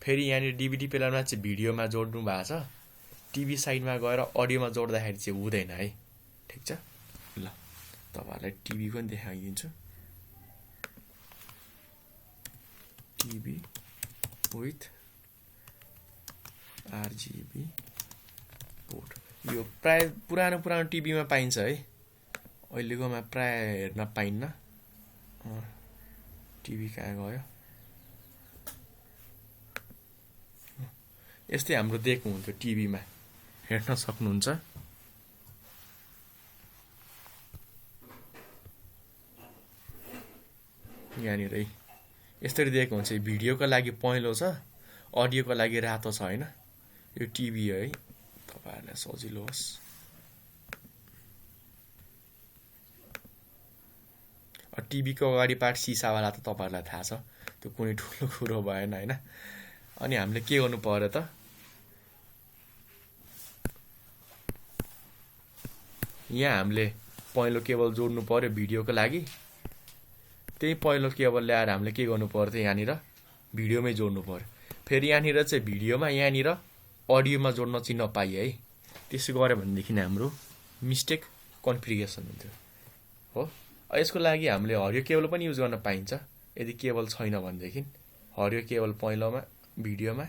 फेरि यहाँनिर डिभिडी प्लेयरमा चाहिँ भिडियोमा जोड्नु भएको छ, टिभी साइडमा गएर अडियोमा जोड्दाखेरि चाहिँ हुँदैन है। ठिक छ। ल, तपाईँहरूलाई टिभी पनि देखाइदिन्छु। टिभी विथ आरजिबी पोर्ट, यो प्राय पुरानो टिभीमा पाइन्छ है। अहिलेकोमा प्राय हेर्न पाइन्न। टिभी कहाँ गयो? यस्तै हाम्रो दिएको हुन्थ्यो टिभीमा, हेर्न सक्नुहुन्छ। यहाँनिर यसरी दिएको हुन्छ। भिडियोको लागि पहेँलो छ, अडियोको लागि रातो छ हैन। यो टिभी है, तपाईँहरूलाई सजिलो होस्। टिभीको अगाडि पार्ट सिसावाला त तपाईँहरूलाई थाहा छ, त्यो कुनै ठुलो कुरो भएन हैन। अनि हामीले के गर्नु पर्यो त, यहाँ हामीले पहेँलो केबल जोड्नु पर्यो भिडियोको लागि। त्यही पहेँलो केबल ल्याएर हामीले के गर्नु पर्थ्यो, यहाँनिर भिडियोमै जोड्नु पर्यो। फेरि यहाँनिर चाहिँ भिडियोमा, यहाँनिर अडियोमा जोड्न चाहिँ नपाइए है। त्यसो गऱ्यो भनेदेखि हाम्रो मिस्टेक कन्फिगरेसन हुन्थ्यो हो। यसको लागि हामीले हरियो केबल पनि युज गर्न पाइन्छ। यदि केबल छैन भनेदेखि हरियो केबल पहेँलोमा, भिडियोमा,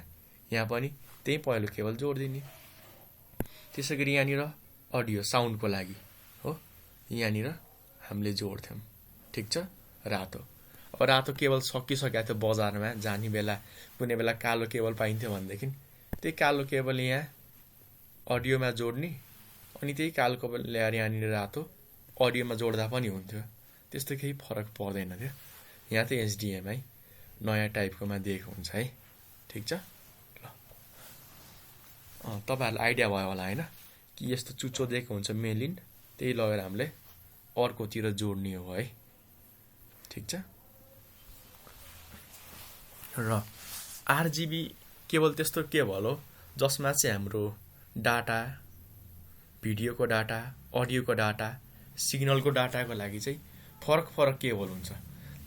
यहाँ पनि त्यही पहेँलो केबल जोडिदिने। त्यसै गरी यहाँनिर अडियो साउन्डको लागि हो, यहाँनिर हामीले जोड्थ्यौँ। ठिक छ। रातो, अब रातो केबल सकिसकेको थियो बजारमा जाने बेला, कुनै बेला कालो केबल पाइन्थ्यो भनेदेखि त्यही कालो केबल यहाँ अडियोमा जोड्ने, अनि त्यही कालो केबल ल्याएर यहाँनिर रातो अडियोमा जोड्दा पनि हुन्थ्यो। त्यस्तो केही फरक पर्दैन थियो। यहाँ चाहिँ एचडिएमआई नयाँ टाइपकोमा दिएको हुन्छ है। ठिक छ। ल, तपाईँहरूलाई आइडिया भयो होला होइन, कि यस्तो चुच्चो दिएको हुन्छ मेलिन, त्यही लगेर हामीले अर्कोतिर जोड्ने हो है। ठिक छ। र आरजिबी केबल त्यस्तो केबल हो जसमा चाहिँ हाम्रो डाटा, भिडियोको डाटा, अडियोको डाटा, सिग्नलको डाटाको लागि चाहिँ फरक केबल हुन्छ।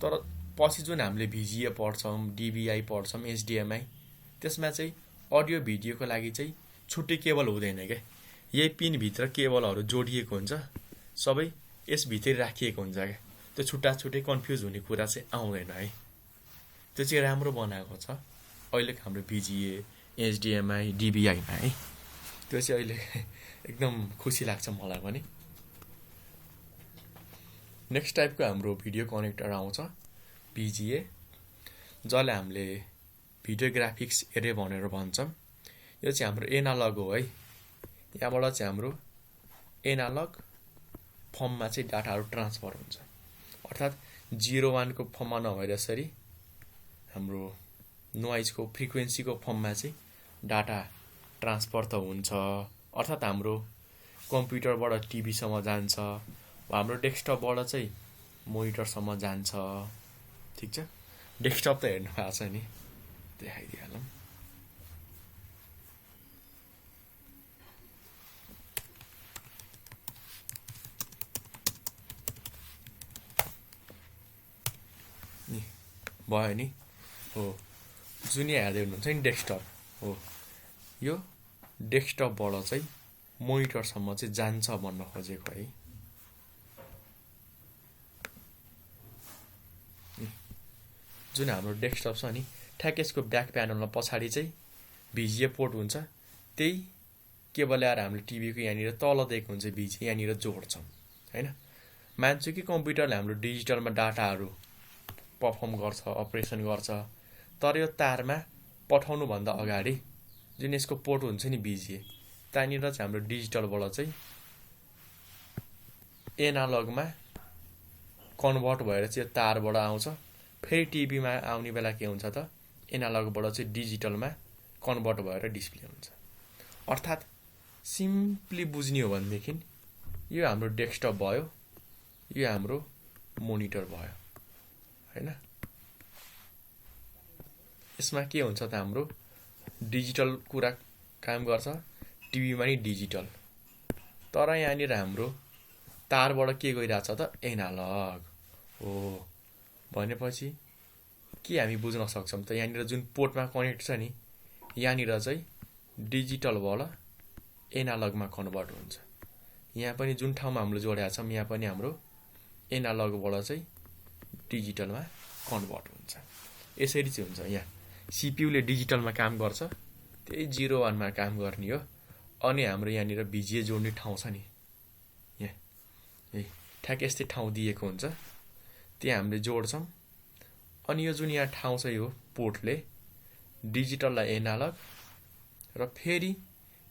तर पछि जुन हामीले भिजिए पढ्छौँ, डिबिआई पढ्छौँ, एचडिएमआई, त्यसमा चाहिँ अडियो भिडियोको लागि चाहिँ छुट्टै केबल हुँदैन क्या। यही पिनभित्र केबलहरू जोडिएको हुन्छ, सबै यसभित्रै राखिएको हुन्छ क्या। त्यो छुट्टै कन्फ्युज हुने कुरा चाहिँ आउँदैन है। त्यो चाहिँ राम्रो बनाएको छ अहिलेको हाम्रो भिजिए, एचडिएमआई, डिबिआईमा है। त्यो चाहिँ अहिले एकदम खुसी लाग्छ मलाई पनि। नेक्स्ट टाइपको हाम्रो भिडियो कनेक्टर आउँछ भिजिए, जसलाई हामीले भिडियो ग्राफिक्स एरे भनेर भन्छौँ। यो चाहिँ हाम्रो एनालग हो है। यहाँबाट चाहिँ हाम्रो एनालग फर्ममा चाहिँ डाटाहरू ट्रान्सफर हुन्छ, अर्थात् 0-1 को फर्ममा नभएर यसरी हाम्रो नोइजको फ्रिक्वेन्सीको फर्ममा चाहिँ डाटा ट्रान्सफर त हुन्छ। अर्थात् हाम्रो कम्प्युटरबाट टिभीसम्म जान्छ, हाम्रो डेस्कटपबाट चाहिँ मोनिटरसम्म जान्छ। ठिक छ। डेस्कटप त हेर्नु भएको छ नि, देखाइदिइहालौँ। भयो नि हो। जुन यहाँ हेर्दै हुनुहुन्छ नि डेस्कटप हो, यो डेस्कटपबाट चाहिँ मोनिटरसम्म चाहिँ जान्छ भन्न खोजेको है। जुन हाम्रो डेस्कटप छ नि, ठ्याक्कै यसको ब्याक प्यानलमा पछाडि चाहिँ भिजिए पोर्ट हुन्छ। त्यही केबल ल्याएर हामीले टिभीको यहाँनिर तल दिएको हुन्छ भिजिए, यहाँनिर जोड्छौँ होइन। मान्छु कि कम्प्युटरले हाम्रो डिजिटलमा डाटाहरू पर्फर्म गर्छ, अपरेसन गर्छ, तर यो तारमा पठाउनुभन्दा अगाडि जुन यसको पोर्ट हुन्छ नि भिजिए, त्यहाँनिर चाहिँ हाम्रो डिजिटलबाट चाहिँ एनालगमा कन्भर्ट भएर चाहिँ यो तारबाट आउँछ। फेरि टिभीमा आउने बेला के हुन्छ त, एनालगबाट चाहिँ डिजिटलमा कन्भर्ट भएर डिस्प्ले हुन्छ। अर्थात् सिम्पली बुझ्ने हो भनेदेखि यो हाम्रो डेस्कटप भयो, यो हाम्रो मोनिटर भयो होइन। यसमा के हुन्छ त, हाम्रो डिजिटल कुरा काम गर्छ, टिभीमा नि डिजिटल, तर यहाँनिर हाम्रो तारबाट के गइरहेछ त, एनालग हो। भनेपछि के हामी बुझ्न सक्छौँ त, यहाँनिर जुन पोर्टमा कनेक्ट छ नि, यहाँनिर चाहिँ डिजिटलबाट एनालगमा कन्भर्ट हुन्छ। यहाँ पनि जुन ठाउँमा हामीले जोडेका छौँ, यहाँ पनि हाम्रो एनालगबाट चाहिँ डिजिटलमा कन्भर्ट हुन्छ। यसरी चाहिँ हुन्छ। यहाँ सिपियुले डिजिटलमा काम गर्छ, त्यही 0-1मा काम गर्ने हो। अनि हाम्रो यहाँनिर भिजिए जोड्ने ठाउँ छ नि, यहाँ ठ्याक्कै यस्तै ठाउँ दिएको हुन्छ, त्यहाँ हामीले जोड्छौँ। अनि यो जुन यहाँ ठाउँ छ, यो पोर्टले डिजिटललाई एनालग र फेरि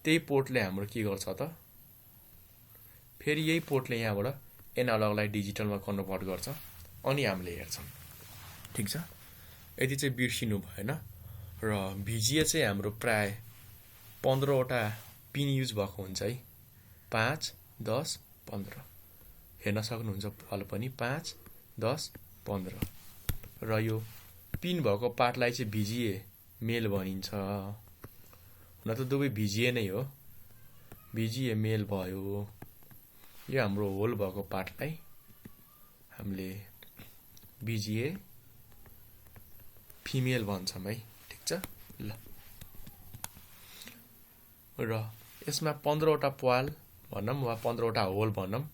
त्यही पोर्टले हाम्रो के गर्छ त, फेरि यही पोर्टले यहाँबाट एनालगलाई डिजिटलमा कन्भर्ट गर्छ। अनि हामीले हेर्छौँ। ठिक छ, यति चाहिँ बिर्सिनु भएन। र भिजिए चाहिँ हाम्रो प्राय 15वटा पिन युज भएको हुन्छ है, 5, 10, 15 हेर्न सक्नुहुन्छ अहिले पनि, 5, 10, 15। र यो पिन भएको पार्टलाई चाहिँ भिजिए मेल भनिन्छ। हुन त दुवै भिजिए नै हो, भिजिए मेल भयो। यो हाम्रो होल भएको पार्टलाई हामीले भिजिए फिमेल भन्छौँ है। ठिक छ ल। र यसमा 15वटा प्वाल भनौँ वा 15वटा होल भनौँ।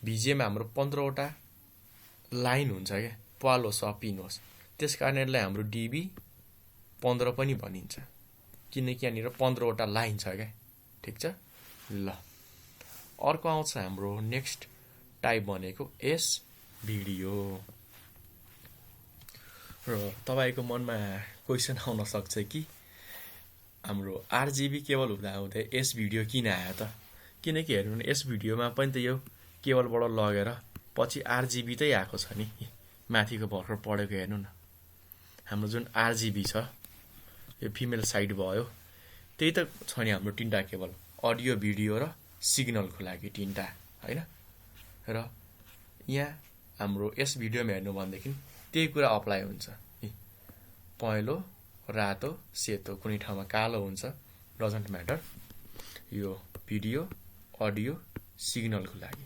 भिजिएमा हाम्रो 15वटा लाइन हुन्छ क्या, प्वाल होस् वा पिन होस्। त्यस कारणले हाम्रो डिबी 15 पनि भनिन्छ, किनकि यहाँनिर 15वटा लाइन छ क्या। ठिक छ ल। अर्को आउँछ हाम्रो नेक्स्ट टाइप भनेको एस भिडियो। र तपाईँको मनमा क्वेसन आउन सक्छ कि हाम्रो आरजिबी केबल हुँदा हुँदै एस भिडियो किन आयो त? किनकि हेर्नु एस भिडियोमा पनि त यो केबलबाट लगेर पछि आरजिबी चाहिँ आएको छ नि। माथिको भर्खर पढेको हेर्नु न, हाम्रो जुन आरजिबी छ यो फिमेल साइड भयो। त्यही त छ नि हाम्रो 3टा केबल, अडियो भिडियो र सिग्नलको लागि 3टा होइन। र यहाँ हाम्रो एस भिडियोमा हेर्नु भनेदेखि त्यही कुरा अप्लाई हुन्छ। पहेँलो, रातो, सेतो, कुनै ठाउँमा कालो हुन्छ, डजन्ट म्याटर। यो भिडियो, अडियो, सिग्नलको लागि।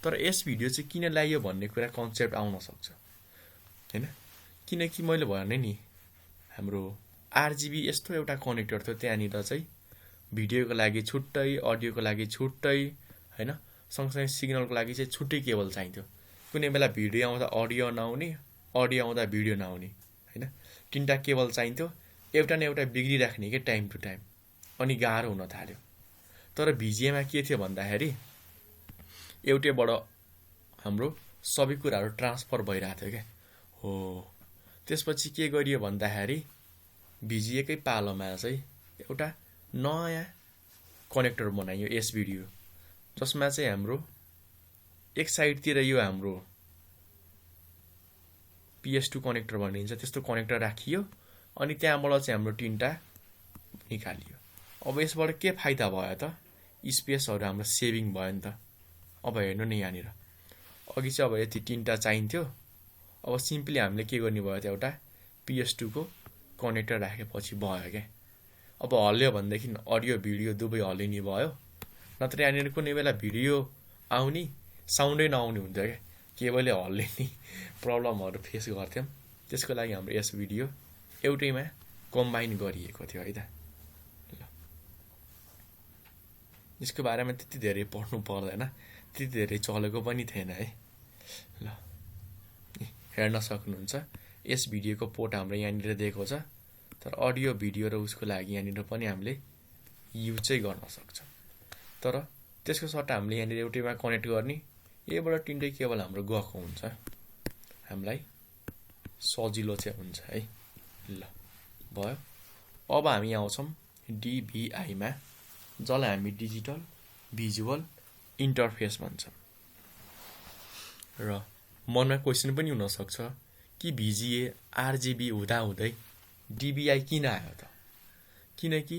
तर एस भिडियो चाहिँ किन ल्याइयो भन्ने कुरा कन्सेप्ट आउन सक्छ होइन। किनकि मैले भने नि हाम्रो आरजिबी यस्तो एउटा कनेक्टर थियो, त्यहाँनिर चाहिँ भिडियोको लागि छुट्टै, अडियोको लागि छुट्टै होइन, सँगसँगै सिग्नलको लागि चाहिँ छुट्टै केबल चाहिन्थ्यो। कुनै बेला भिडियो आउँदा अडियो नआउने, अडियो आउँदा भिडियो नआउने होइन। 3टा केबल चाहिन्थ्यो, एउटा न एउटा बिग्रिराख्ने के टाइम टु टाइम, अनि गाह्रो हुन थाल्यो। तर भिजिएमा के थियो भन्दाखेरि एउटैबाट हाम्रो सबै कुराहरू ट्रान्सफर भइरहेको थियो क्या हो। त्यसपछि के गरियो भन्दाखेरि भिजिएकै पालोमा चाहिँ एउटा नयाँ कनेक्टर बनाइयो एस भिडियो, जसमा चाहिँ हाम्रो एक साइडतिर यो हाम्रो PS2 कनेक्टर भनिन्छ, त्यस्तो कनेक्टर राखियो। अनि त्यहाँबाट चाहिँ हाम्रो 3टा निकालियो। अब यसबाट के फाइदा भयो त, स्पेसहरू हाम्रो सेभिङ भयो नि त। अब हेर्नु नि यहाँनिर अघि चाहिँ अब यति 3टा चाहिन्थ्यो, अब सिम्पली हामीले के गर्ने भयो त, एउटा PS2 को कनेक्टर राखेपछि भयो क्या। अब हल्यो भनेदेखि अडियो भिडियो दुवै हल्लिने भयो। नत्र यहाँनिर कुनै बेला भिडियो आउने साउन्डै नआउने हुन्थ्यो क्या, केबलले हल्लिने प्रब्लमहरू फेस गर्थ्यौँ। त्यसको लागि हाम्रो यस भिडियो एउटैमा कम्बाइन गरिएको थियो है त। ल यसको बारेमा त्यति धेरै पढ्नु पर्दैन, त्यति धेरै चलेको पनि थिएन है। ल हेर्न सक्नुहुन्छ यस भिडियोको पोर्ट हाम्रो यहाँनिर दिएको छ, तर अडियो भिडियो र उसको लागि यहाँनिर पनि हामीले युज चाहिँ गर्न सक्छौँ। तर त्यसको सट्टा हामीले यहाँनिर एउटैमा कनेक्ट गर्ने, यहीबाट तिनटै केबल हाम्रो गएको हुन्छ, हामीलाई सजिलो चाहिँ हुन्छ है। ल भयो। अब हामी आउँछौँ DVI-मा, जसलाई हामी डिजिटल भिजुअल इन्टरफेस भन्छौँ। र मनमा क्वेसन पनि हुनसक्छ कि VGA RGB हुँदाहुँदै DVI किन आयो त? किनकि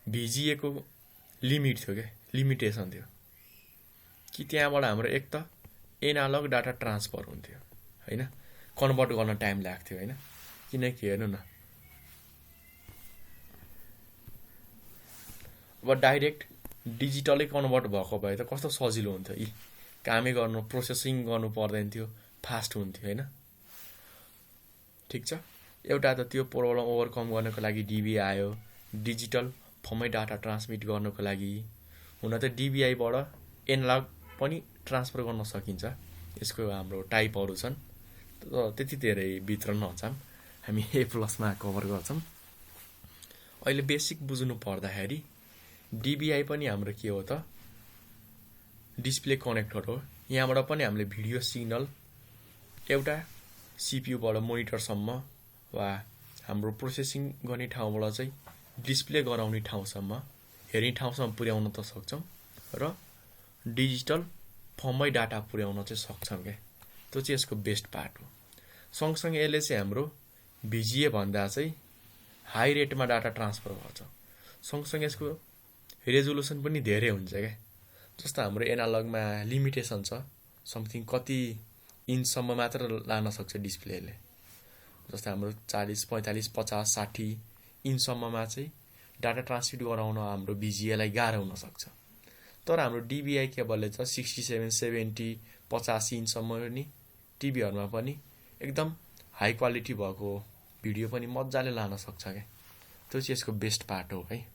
VGA को लिमिट थियो क्या, लिमिटेसन थियो कि त्यहाँबाट हाम्रो एक त एनालग डाटा ट्रान्सफर हुन्थ्यो होइन, कन्भर्ट गर्न टाइम लाग्थ्यो होइन। किनकि हेर्नु न, अब डाइरेक्ट डिजिटलै कन्भर्ट भएको भए त कस्तो सजिलो हुन्थ्यो, यी कामै गर्नु, प्रोसेसिङ गर्नु पर्दैन थियो, फास्ट हुन्थ्यो होइन। ठिक छ, एउटा त त्यो प्रब्लम ओभरकम गर्नको लागि DVI आयो, डिजिटल फर्ममै डाटा ट्रान्समिट गर्नको लागि। हुन त DVI-बाट एनालग पनि ट्रान्सफर गर्न सकिन्छ, यसको हाम्रो टाइपहरू छन्, त्यति धेरै भित्र नजाम, हामी A+मा कभर गर्छौँ। अहिले बेसिक बुझ्नु पर्दाखेरि DVI पनि हाम्रो के हो त, डिस्प्ले कनेक्टर हो। यहाँबाट पनि हामीले भिडियो सिग्नल एउटा CPU-बाट मोनिटरसम्म वा हाम्रो प्रोसेसिङ गर्ने ठाउँबाट चाहिँ डिस्प्ले गराउने ठाउँसम्म, हेर्ने ठाउँसम्म पुर्याउन त सक्छौँ र डिजिटल फर्ममै डाटा पुर्याउन चाहिँ सक्छौँ क्या। त्यो चाहिँ यसको बेस्ट पार्ट हो। सँगसँगै यसले चाहिँ हाम्रो VGA भन्दा चाहिँ हाई रेटमा डाटा ट्रान्सफर गर्छ। सँगसँगै यसको रेजोल्युसन पनि धेरै हुन्छ क्या। जस्तो हाम्रो एनालगमा लिमिटेसन छ, समथिङ कति इन्चसम्म मात्र लान सक्छ डिस्प्लेले। जस्तो हाम्रो 40, 45, 50, 60 इन्चसम्ममा चाहिँ डाटा ट्रान्समिट गराउन हाम्रो VGA-लाई गाह्रो हुनसक्छ। तर हाम्रो DVI केबलले चाहिँ 67, 70, 50 इन्चसम्म नि टिभीहरूमा पनि एकदम हाई क्वालिटी भएको भिडियो पनि मजाले लान सक्छ क्या। त्यो चाहिँ यसको बेस्ट पार्ट हो है।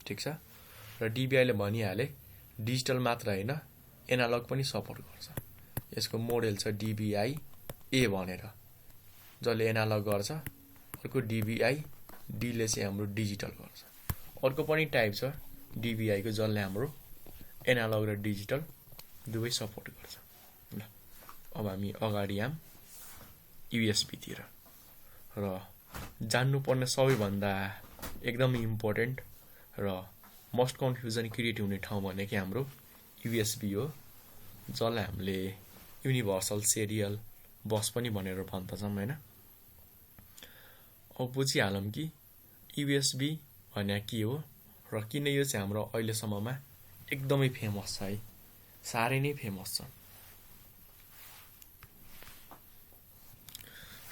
ठिक छ, र DVI-ले भनिहाले डिजिटल मात्र होइन एनालग पनि सपोर्ट गर्छ। यसको मोडेल छ DVI-A भनेर, जसले एनालग गर्छ, अर्को DVI-D-ले चाहिँ हाम्रो डिजिटल गर्छ। अर्को पनि टाइप छ DVI-को, जसले हाम्रो एनालग र डिजिटल दुवै सपोर्ट गर्छ। ल अब हामी अगाडि आम USB-तिर, र जान्नुपर्ने सबैभन्दा एकदम इम्पोर्टेन्ट र मोस्ट कन्फ्युजन क्रिएट हुने ठाउँ भनेकै हाम्रो USB हो, जसलाई हामीले युनिभर्सल सिरियल बस पनि भनेर भन्छौँ होइन। अब बुझिहालौँ कि USB भने के हो र किन यो चाहिँ हाम्रो अहिलेसम्ममा एकदमै फेमस छ है, साह्रै नै फेमस छ।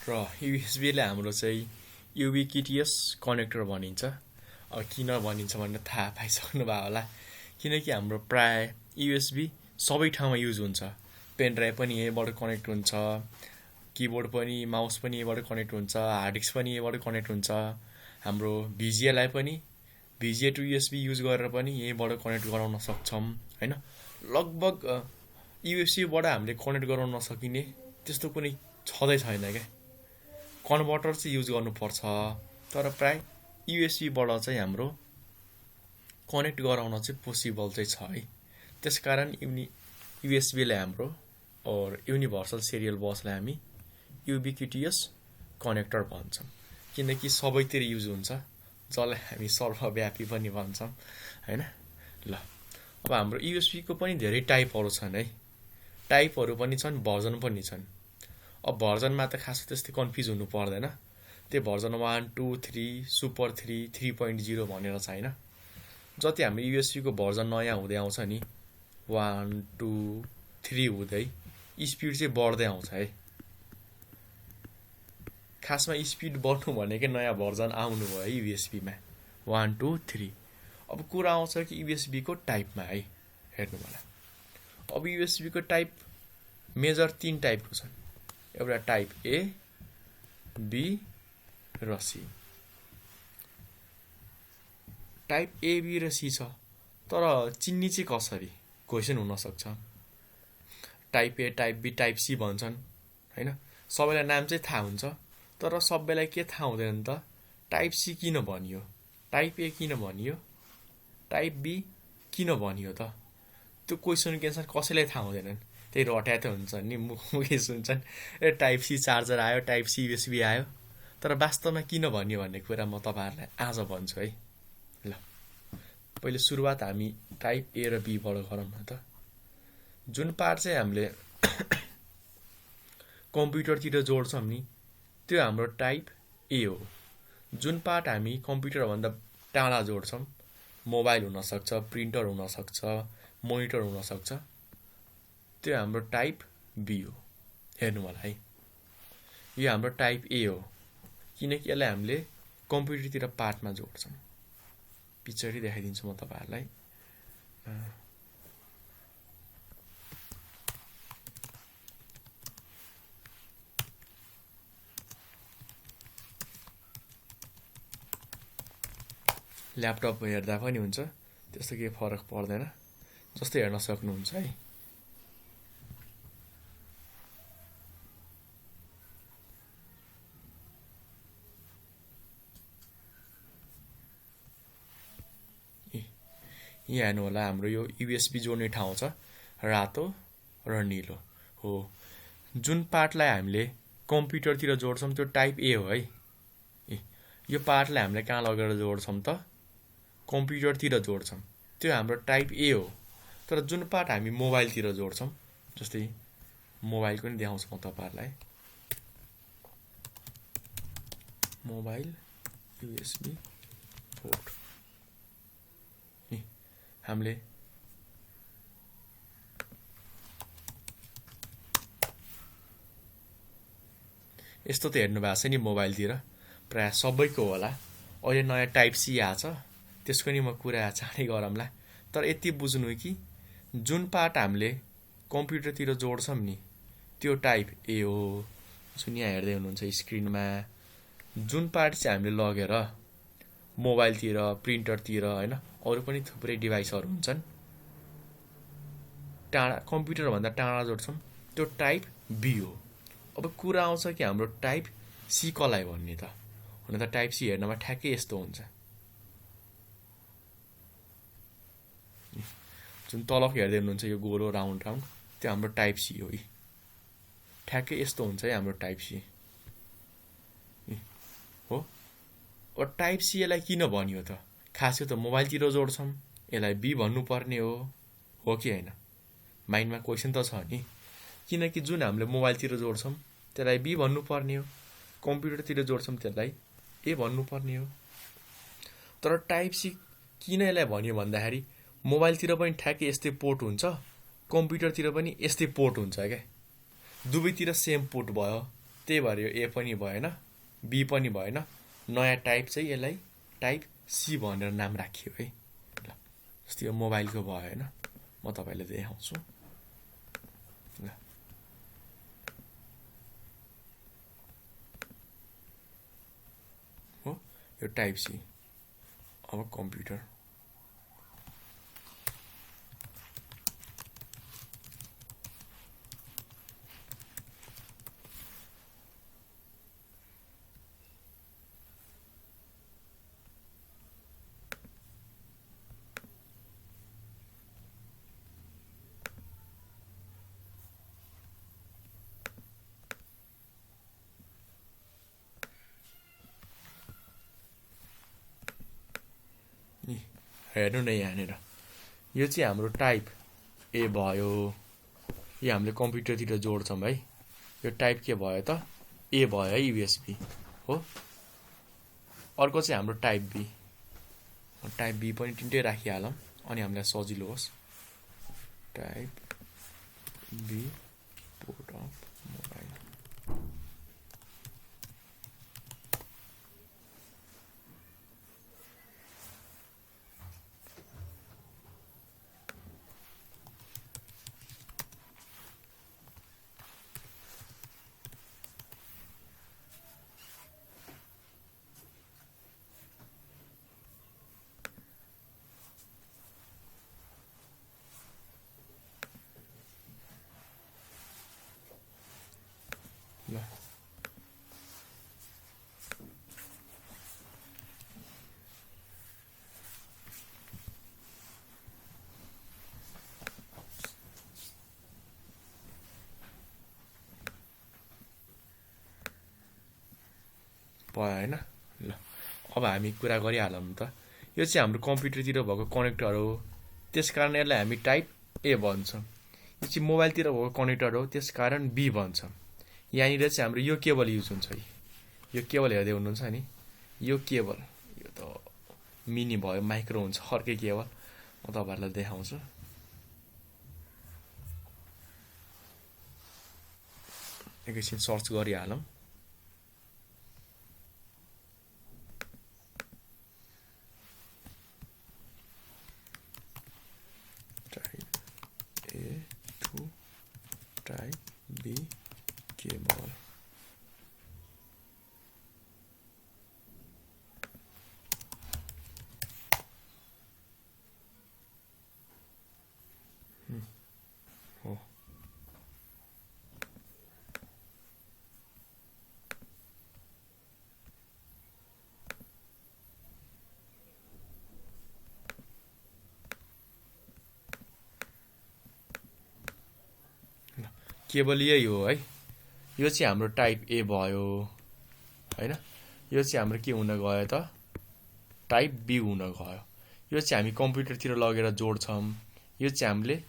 र USB-ले हाम्रो चाहिँ युबिक्युटियस कनेक्टर भनिन्छ। अब किन भनिन्छ भनेर थाहा पाइसक्नु भयो होला, किनकि हाम्रो प्राय USB सबै ठाउँमा युज हुन्छ। पेन ड्राइभ पनि यहीँबाट कनेक्ट हुन्छ, किबोर्ड पनि, माउस पनि यहीँबाट कनेक्ट हुन्छ, हार्ड डिस्क पनि यहीँबाट कनेक्ट हुन्छ। हाम्रो VGA-लाई पनि VGA टु USB युज गरेर पनि यहीँबाट कनेक्ट गराउन सक्छौँ होइन। लगभग USB-बाट हामीले कनेक्ट गराउन नसकिने त्यस्तो कुनै छँदै छैन क्या। कन्भर्टर चाहिँ युज गर्नुपर्छ, तर प्राय USB-बाट चाहिँ हाम्रो कनेक्ट गराउन चाहिँ पोसिबल चाहिँ छ है। त्यसकारण USB-ले हाम्रो और युनिभर्सल सिरियल बसलाई हामी युबिक्युटियस कनेक्टर भन्छौँ, किनकि सबैतिर युज हुन्छ, जसलाई हामी सर्वव्यापी पनि भन्छौँ होइन। ल अब हाम्रो USB-को पनि धेरै टाइपहरू छन् है, टाइपहरू पनि छन्, भर्जन पनि छन्। अब भर्जनमा त खास त्यस्तै कन्फ्युज हुनु पर्दैन, त्यो भर्जन 1, 2, 3, सुपर 3, 3.0 भनेर छैन। जति हाम्रो USB-को भर्जन नयाँ हुँदै आउँछ नि, 1, 2, 3 हुँदै स्पिड चाहिँ बढ्दै आउँछ है। खासमा स्पिड बढ्नु भनेकै नयाँ भर्जन आउनु भयो है USB-मा, 1, 2, 3। अब कुरा आउँछ कि USB-को टाइपमा है, हेर्नु होला। अब USB-को टाइप मेजर 3 टाइपको छन्। एउटा टाइप ए, बी र सी। टाइप ए, बी र सी छ, तर चिन्ने चाहिँ कसरी क्वेसन हुनसक्छ। Type A, type B, type C भन्छन् होइन, सबैलाई नाम चाहिँ थाहा हुन्छ, तर सबैलाई के थाहा हुँदैन त, टाइप सी किन भनियो, टाइप ए किन भनियो, टाइप बी किन भनियो त, त्यो क्वेसनको एन्सर कसैलाई थाहा हुँदैनन्। त्यही रट्या त हुन्छ नि, मुखै सुन्छन् ए टाइप सी चार्जर आयो, टाइप सी युएसबी आयो, तर वास्तवमा किन भनियो भन्ने कुरा म तपाईँहरूलाई आज भन्छु है। ल पहिले सुरुवात हामी टाइप ए र बीबाट गरौँ न त। जुन पार्ट चाहिँ हामीले कम्प्युटरतिर जोड्छौँ नि, त्यो हाम्रो टाइप ए हो। जुन पार्ट हामी कम्प्युटरभन्दा टाढा जोड्छौँ, मोबाइल हुनसक्छ, प्रिन्टर हुनसक्छ, मोनिटर हुनसक्छ, त्यो हाम्रो टाइप बी हो। हेर्नु होला है, यो हाम्रो टाइप ए हो, किनकि यसलाई हामीले कम्प्युटरतिर पार्टमा जोड्छौँ। पछाडि देखाइदिन्छु म तपाईँहरूलाई। ल्यापटप हेर्दा पनि हुन्छ, त्यस्तो केही फरक पर्दैन, जस्तै हेर्न सक्नुहुन्छ है। यहाँ हेर्नु होला, हाम्रो यो युएसबी जोड्ने ठाउँ छ, रातो र निलो हो। जुन पार्टलाई हामीले कम्प्युटरतिर जोड्छौँ त्यो टाइप ए हो है। यो पार्टलाई हामीले कहाँ लगेर जोड्छौँ त, कम्प्युटरतिर जोड्छौँ, त्यो हाम्रो टाइप ए हो। तर जुन पार्ट हामी मोबाइलतिर जोड्छौँ, जस्तै मोबाइलको नि देखाउँछु म तपाईँहरूलाई। मोबाइल युएसबी पोर्ट, हामीले यस्तो त हेर्नु भएको छ नि मोबाइलतिर, प्रायः सबैको होला। अहिले नयाँ टाइप सी आछ, त्यसको नि म कुरा चाँडै गरौँला। तर यति बुझ्नु कि जुन पार्ट हामीले कम्प्युटरतिर जोड्छौँ नि, त्यो टाइप ए हो। जुन यहाँ हेर्दै हुनुहुन्छ स्क्रिनमा, जुन पार्ट चाहिँ हामीले लगेर मोबाइलतिर, प्रिन्टरतिर होइन, अरू पनि थुप्रै डिभाइसहरू हुन्छन्, टाढा कम्प्युटरभन्दा टाढा जोड्छौँ, त्यो टाइप बी हो। अब कुरा आउँछ कि हाम्रो टाइप सी कसलाई भन्ने त। हुन त टाइप सी हेर्नमा ठ्याक्कै यस्तो हुन्छ, जुन तलको हेर्दै हुनुहुन्छ यो गोलो राउन्ड राउन्ड, त्यो हाम्रो टाइप सी हो। ठ्याक्कै यस्तो हुन्छ है हाम्रो टाइप सी हो। अब टाइप सी यसलाई किन भनियो त, खास यो त मोबाइलतिर जोड्छौँ, यसलाई बी भन्नुपर्ने हो कि होइन? माइन्डमा क्वेसन त छ नि, किनकि जुन हामीले मोबाइलतिर जोड्छौँ त्यसलाई बी भन्नुपर्ने हो, कम्प्युटरतिर जोड्छौँ त्यसलाई ए भन्नुपर्ने हो। तर टाइप सी किन यसलाई भन्यो भन्दाखेरि मोबाइलतिर पनि ठ्याक्कै यस्तै पोर्ट हुन्छ, कम्प्युटरतिर पनि यस्तै पोर्ट हुन्छ क्या, दुवैतिर सेम पोर्ट भयो, त्यही भएर यो ए पनि भएन, बी पनि भएन। नयाँ टाइप चाहिँ यसलाई टाइप सी भनेर नाम राखियो है। ल जस्तै यो मोबाइलको भयो होइन, म तपाईँलाई देखाउँछु। ल हो, यो टाइप सी। अब कम्प्युटर, हेर्नु न यहाँनिर, यो चाहिँ हाम्रो टाइप ए भयो। यो हामीले कम्प्युटरतिर जोड्छौँ है, यो टाइप के भयो त, ए भयो है, युएसबी हो। अर्को चाहिँ हाम्रो टाइप बी, टाइप बी पनि तिनटै राखिहालौँ अनि हामीलाई सजिलो होस्। Type B port of mobile, भयो हैन। ल अब हामी कुरा गरिहालौँ त। यो चाहिँ हाम्रो कम्प्युटरतिर भएको कनेक्टर हो, त्यसकारण यसलाई हामी टाइप ए भन्छौँ। यो चाहिँ मोबाइलतिर भएको कनेक्टर हो, त्यसकारण बी भन्छौँ। यहाँनिर चाहिँ हाम्रो यो केबल युज हुन्छ। यो केबल हेर्दै हुनुहुन्छ नि, यो केबल, यो त मिनी भयो, माइक्रो हुन्छ, अर्कै केबल। म तपाईँहरूलाई देखाउँछु। एकैछिन सर्च गरिहालौँ। Type A to type B cable. हो केबल यही हो है। यो चाहिँ हाम्रो टाइप ए भयो हैन। यो चाहिँ हाम्रो के हुन गयो त, टाइप बी हुन गयो। यो चाहिँ हामी कम्प्युटरतिर लगेर जोड्छौँ, यो चाहिँ हामीले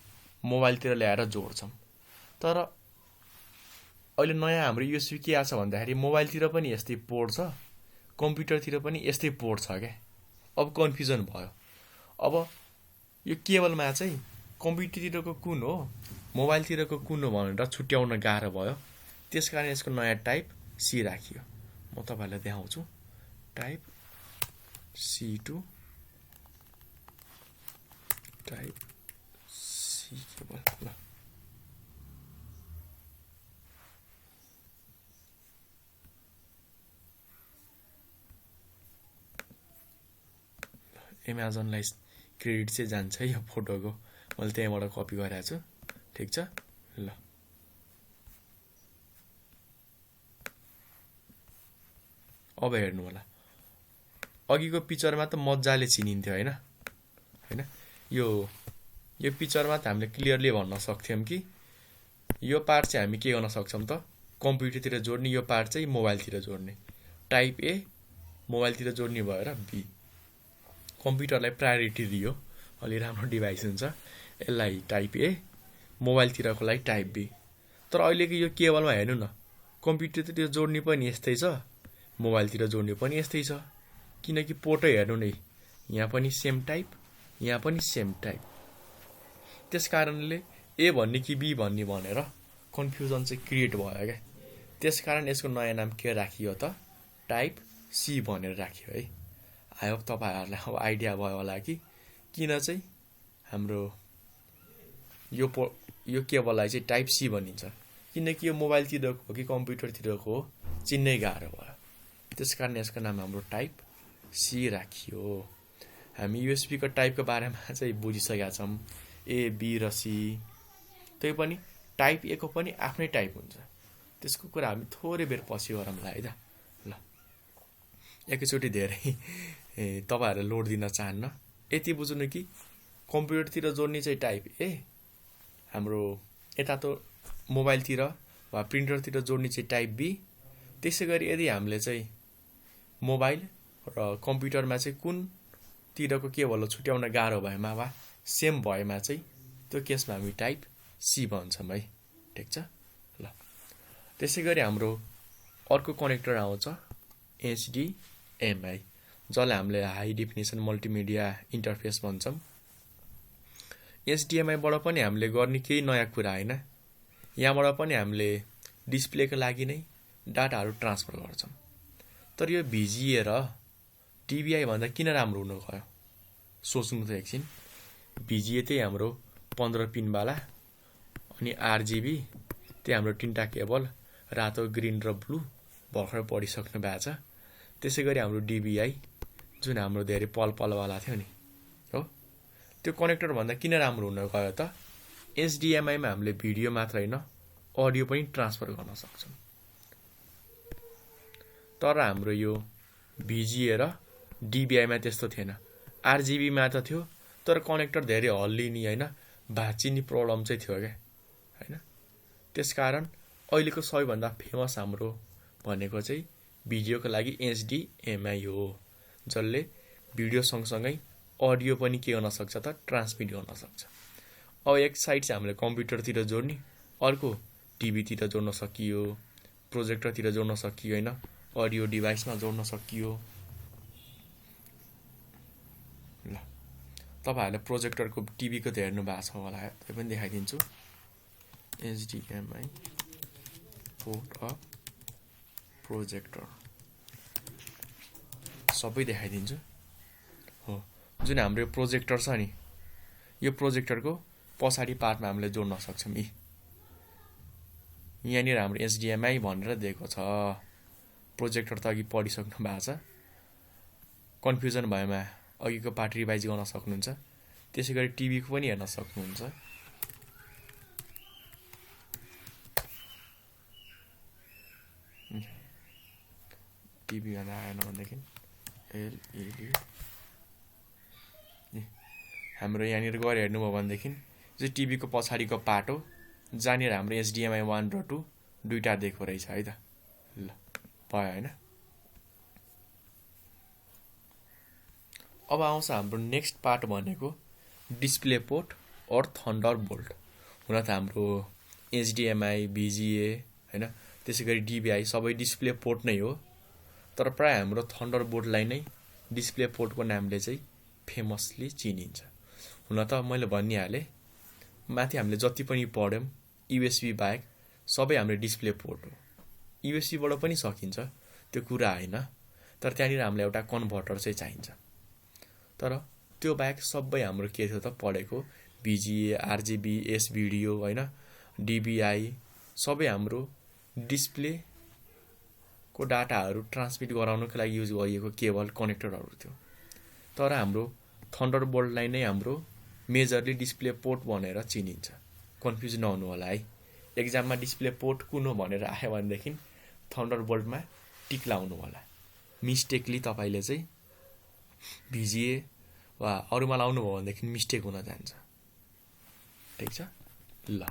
मोबाइलतिर ल्याएर जोड्छौँ। तर अहिले नयाँ हाम्रो युएसबी के आछ भन्दाखेरि मोबाइलतिर पनि यस्तै पोर्ट छ, कम्प्युटरतिर पनि यस्तै पोर्ट छ क्या। अब कन्फ्युजन भयो। अब यो केबलमा चाहिँ कम्प्युटरतिरको कुन हो, मोबाइलतिरको कुन हो भनेर छुट्याउन गाह्रो भयो। त्यसकारण यसको नयाँ टाइप सी राखियो। म तपाईँहरूलाई देखाउँछु। Type C to type C cable. ल एमाजोनलाई क्रेडिट चाहिँ जान्छ यो फोटोको, मैले त्यहीँबाट कपी गरेको छु। ठिक छ। ल अब हेर्नु होला, अघिको पिक्चरमा त मजाले चिनिन्थ्यो हैन हैन। यो पिक्चरमा त हामीले क्लियरली भन्न सक्थ्यौँ कि यो पार्ट चाहिँ हामी के गर्न सक्छौँ त, कम्प्युटरतिर जोड्ने, यो पार्ट चाहिँ मोबाइलतिर जोड्ने। टाइप ए मोबाइलतिर जोड्ने भएर बी कम्प्युटरलाई प्रायोरिटी दियो। अलि राम्रो डिभाइस हुन्छ, यसलाई टाइप ए, मोबाइलतिरकोलाई टाइप बी। तर अहिलेको यो केबलमा हेर्नु न, कम्प्युटरतिर जोड्ने पनि यस्तै छ, मोबाइलतिर जोड्ने पनि यस्तै छ। किनकि पोर्टै हेर्नु नै, यहाँ पनि सेम टाइप, यहाँ पनि सेम टाइप। त्यस कारणले ए भन्ने कि बी भन्ने भनेर कन्फ्युजन चाहिँ क्रिएट भयो क्या। त्यसकारण यसको नयाँ नाम के राखियो त, टाइप सी भनेर राखियो है। आई होप तपाईँहरूलाई अब आइडिया भयो होला कि किन चाहिँ हाम्रो यो केबललाई चाहिँ टाइप सी भनिन्छ। किनकि यो मोबाइलतिरको हो कि कम्प्युटरतिरको हो चिन्नै गाह्रो भयो। त्यसकारण यसको नाम हाम्रो टाइप सी राखियो। हामी युएसबीको टाइपको बारेमा चाहिँ बुझिसकेका छौँ, ए बी र सी। त्यही पनि टाइप ए को पनि आफ्नै टाइप हुन्छ, त्यसको कुरा हामी थोरै बेर पछि गरौँला है त। ल एकैचोटि धेरै तपाईँहरूले लोड दिन चाहन्न, यति बुझ्नु कि कम्प्युटरतिर जोड्ने चाहिँ टाइप ए, हाम्रो यता त मोबाइलतिर वा प्रिन्टरतिर जोड्ने चाहिँ टाइप बी। त्यसै गरी यदि हामीले चाहिँ मोबाइल र कम्प्युटरमा चाहिँ कुनतिरको केबल छुट्याउन गाह्रो भएमा वा सेम भएमा चाहिँ त्यो केसमा हामी टाइप सी भन्छौँ है। ठिक छ। ल त्यसै गरी हाम्रो अर्को कनेक्टर आउँछ एचडिएमआई, जसलाई हामीले हाई डेफिनेसन मल्टिमिडिया इन्टरफेस भन्छौँ। एचडिएमआईबाट पनि हामीले गर्ने केही नयाँ कुरा होइन, यहाँबाट पनि हामीले डिस्प्लेको लागि नै डाटाहरू ट्रान्सफर गर्छौँ। तर यो भिजिए र टिबिआई भन्दा किन राम्रो हुनु गयो सोच्नु त एकछिन। भिजिए त्यही हाम्रो 15 पिनवाला, अनि आरजिबी त्यही हाम्रो 3टा केबल, रातो ग्रिन र ब्लू भर्खर पढिसक्नु भएको छ। त्यसै गरी हाम्रो डिबिआई जुन हाम्रो धेरै पलवाला थियो नि हो, त्यो कनेक्टर भन्दा किन राम्रो हुन गयो त, एचडिएमआईमा हामीले भिडियो मात्र होइन अडियो पनि ट्रान्सफर गर्न सक्छौँ। तर हाम्रो यो भिजिए र डिबिआईमा त्यस्तो थिएन। आरजिबीमा त थियो, तर कनेक्टर धेरै हल्लिने होइन भाँचिने प्रब्लम चाहिँ थियो क्या होइन। त्यसकारण अहिलेको सबैभन्दा फेमस हाम्रो भनेको चाहिँ भिडियोको लागि HDMI हो, जसले भिडियो सँगसँगै अडियो पनि के गर्न सक्छ त ट्रान्समिट गर्न सक्छ। अब एक साइड चाहिँ हामीले कम्प्युटरतिर जोड्ने, अर्को टिभीतिर जोड्न सकियो, प्रोजेक्टरतिर जोड्न सकियो होइन, अडियो डिभाइसमा जोड्न सकियो। ल तपाईँहरूले प्रोजेक्टरको टिभीको त हेर्नु भएको छ होला, त्यो पनि देखाइदिन्छु। HDMI पोर्ट अफ प्रोजेक्टर सबै देखाइदिन्छु। हो, जुन हाम्रो यो प्रोजेक्टर छ नि, यो प्रोजेक्टरको पछाडि पार्टमा हामीले जोड्न सक्छौँ। यहाँनिर हाम्रो HDMI भनेर दिएको छ। प्रोजेक्टर त अघि पढिसक्नु भएको छ, कन्फ्युजन भएमा अघिको पार्ट रिभाइज गर्न सक्नुहुन्छ। त्यसै गरी टिभीको पनि हेर्न सक्नुहुन्छ। टिभी भन्दा आएन भनेदेखि LED हाम्रो यहाँनिर गएर हेर्नुभयो भनेदेखि चाहिँ टिभीको पछाडिको पार्ट हो, जहाँनिर हाम्रो HDMI 1 र 2 दुईवटा दिएको रहेछ है त। ल भयो होइन। अब आउँछ हाम्रो नेक्स्ट पार्ट भनेको डिस्प्ले पोर्ट और थन्डरबोल्ट। हुन त हाम्रो HDMI, VGA होइन, त्यसै गरी DVI सबै डिस्प्ले पोर्ट नै हो, तर प्राय हाम्रो थन्डरबोल्टलाई नै डिस्प्ले पोर्टको नामले चाहिँ फेमसली चिनिन्छ। हुन त मैले भनिहालेँ, माथि हामीले जति पनि पढ्यौँ USB बाहेक सबै हाम्रो डिस्प्ले पोर्ट हो। USBबाट पनि सकिन्छ, त्यो कुरा होइन, तर त्यहाँनिर हामीलाई एउटा कन्भर्टर चाहिँ चाहिन्छ। तर त्यो बाहेक सबै हाम्रो के थियो त पढेको VGA, RGB, S भिडियो होइन, DVI सबै हाम्रो डिस्प्लेको डाटाहरू ट्रान्समिट गराउनको लागि युज गरिएको केबल कनेक्टरहरू थियो। तर हाम्रो थन्डरबोल्टलाई नै हाम्रो मेजरली डिस्प्ले पोर्ट भनेर चिनिन्छ। कन्फ्युज नहुनु होला है। एक्जाममा डिस्प्ले पोर्ट कुन हो भनेर आयो भनेदेखि थन्डरबोल्टमा टिक लाउनु होला। मिस्टेकली तपाईँले चाहिँ VGA वा अरूमा लाउनु भयो भनेदेखि मिस्टेक हुन जान्छ। ठिक छ। ल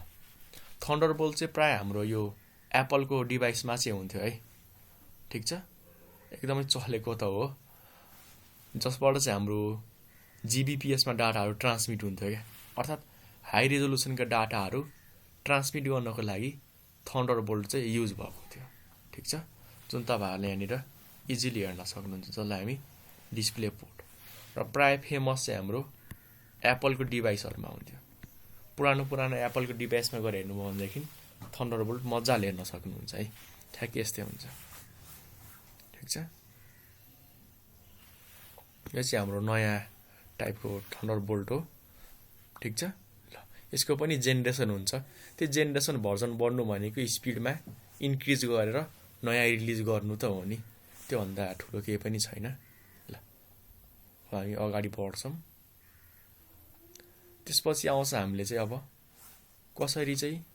थन्डरबोल्ट चाहिँ प्राय हाम्रो यो एप्पलको डिभाइसमा चाहिँ हुन्थ्यो है। ठिक छ, एकदमै चलेको त हो, जसबाट चाहिँ हाम्रो GBPSमा डाटाहरू ट्रान्समिट हुन्थ्यो क्या। अर्थात् हाई रेजोल्युसनका डाटाहरू ट्रान्समिट गर्नको लागि थन्डरबोल्ट चाहिँ युज भएको थियो। ठिक छ, जुन तपाईँहरूले यहाँनिर इजिली हेर्न सक्नुहुन्छ, जसलाई हामी डिस्प्ले पोर्ट। र प्राय फेमस चाहिँ हाम्रो एप्पलको डिभाइसहरूमा हुन्थ्यो। पुरानो एप्पलको डिभाइसमा गएर हेर्नुभयो भनेदेखि थन्डरबोल्ट मजाले हेर्न सक्नुहुन्छ है। ठ्याक्कै यस्तै हुन्छ। ठिक छ, यो चाहिँ हाम्रो नयाँ टाइपको थन्डरबोल्ट हो। ठिक छ। ल यसको पनि जेनेरेसन हुन्छ। त्यो जेनेरेसन भर्जन बढ्नु भनेको स्पिडमा इन्क्रिज गरेर नयाँ रिलिज गर्नु त हो नि, त्योभन्दा ठुलो केही पनि छैन। ल हामी अगाडि बढ्छौँ। त्यसपछि आउँछ हामीले चाहिँ अब कसरी चाहिँ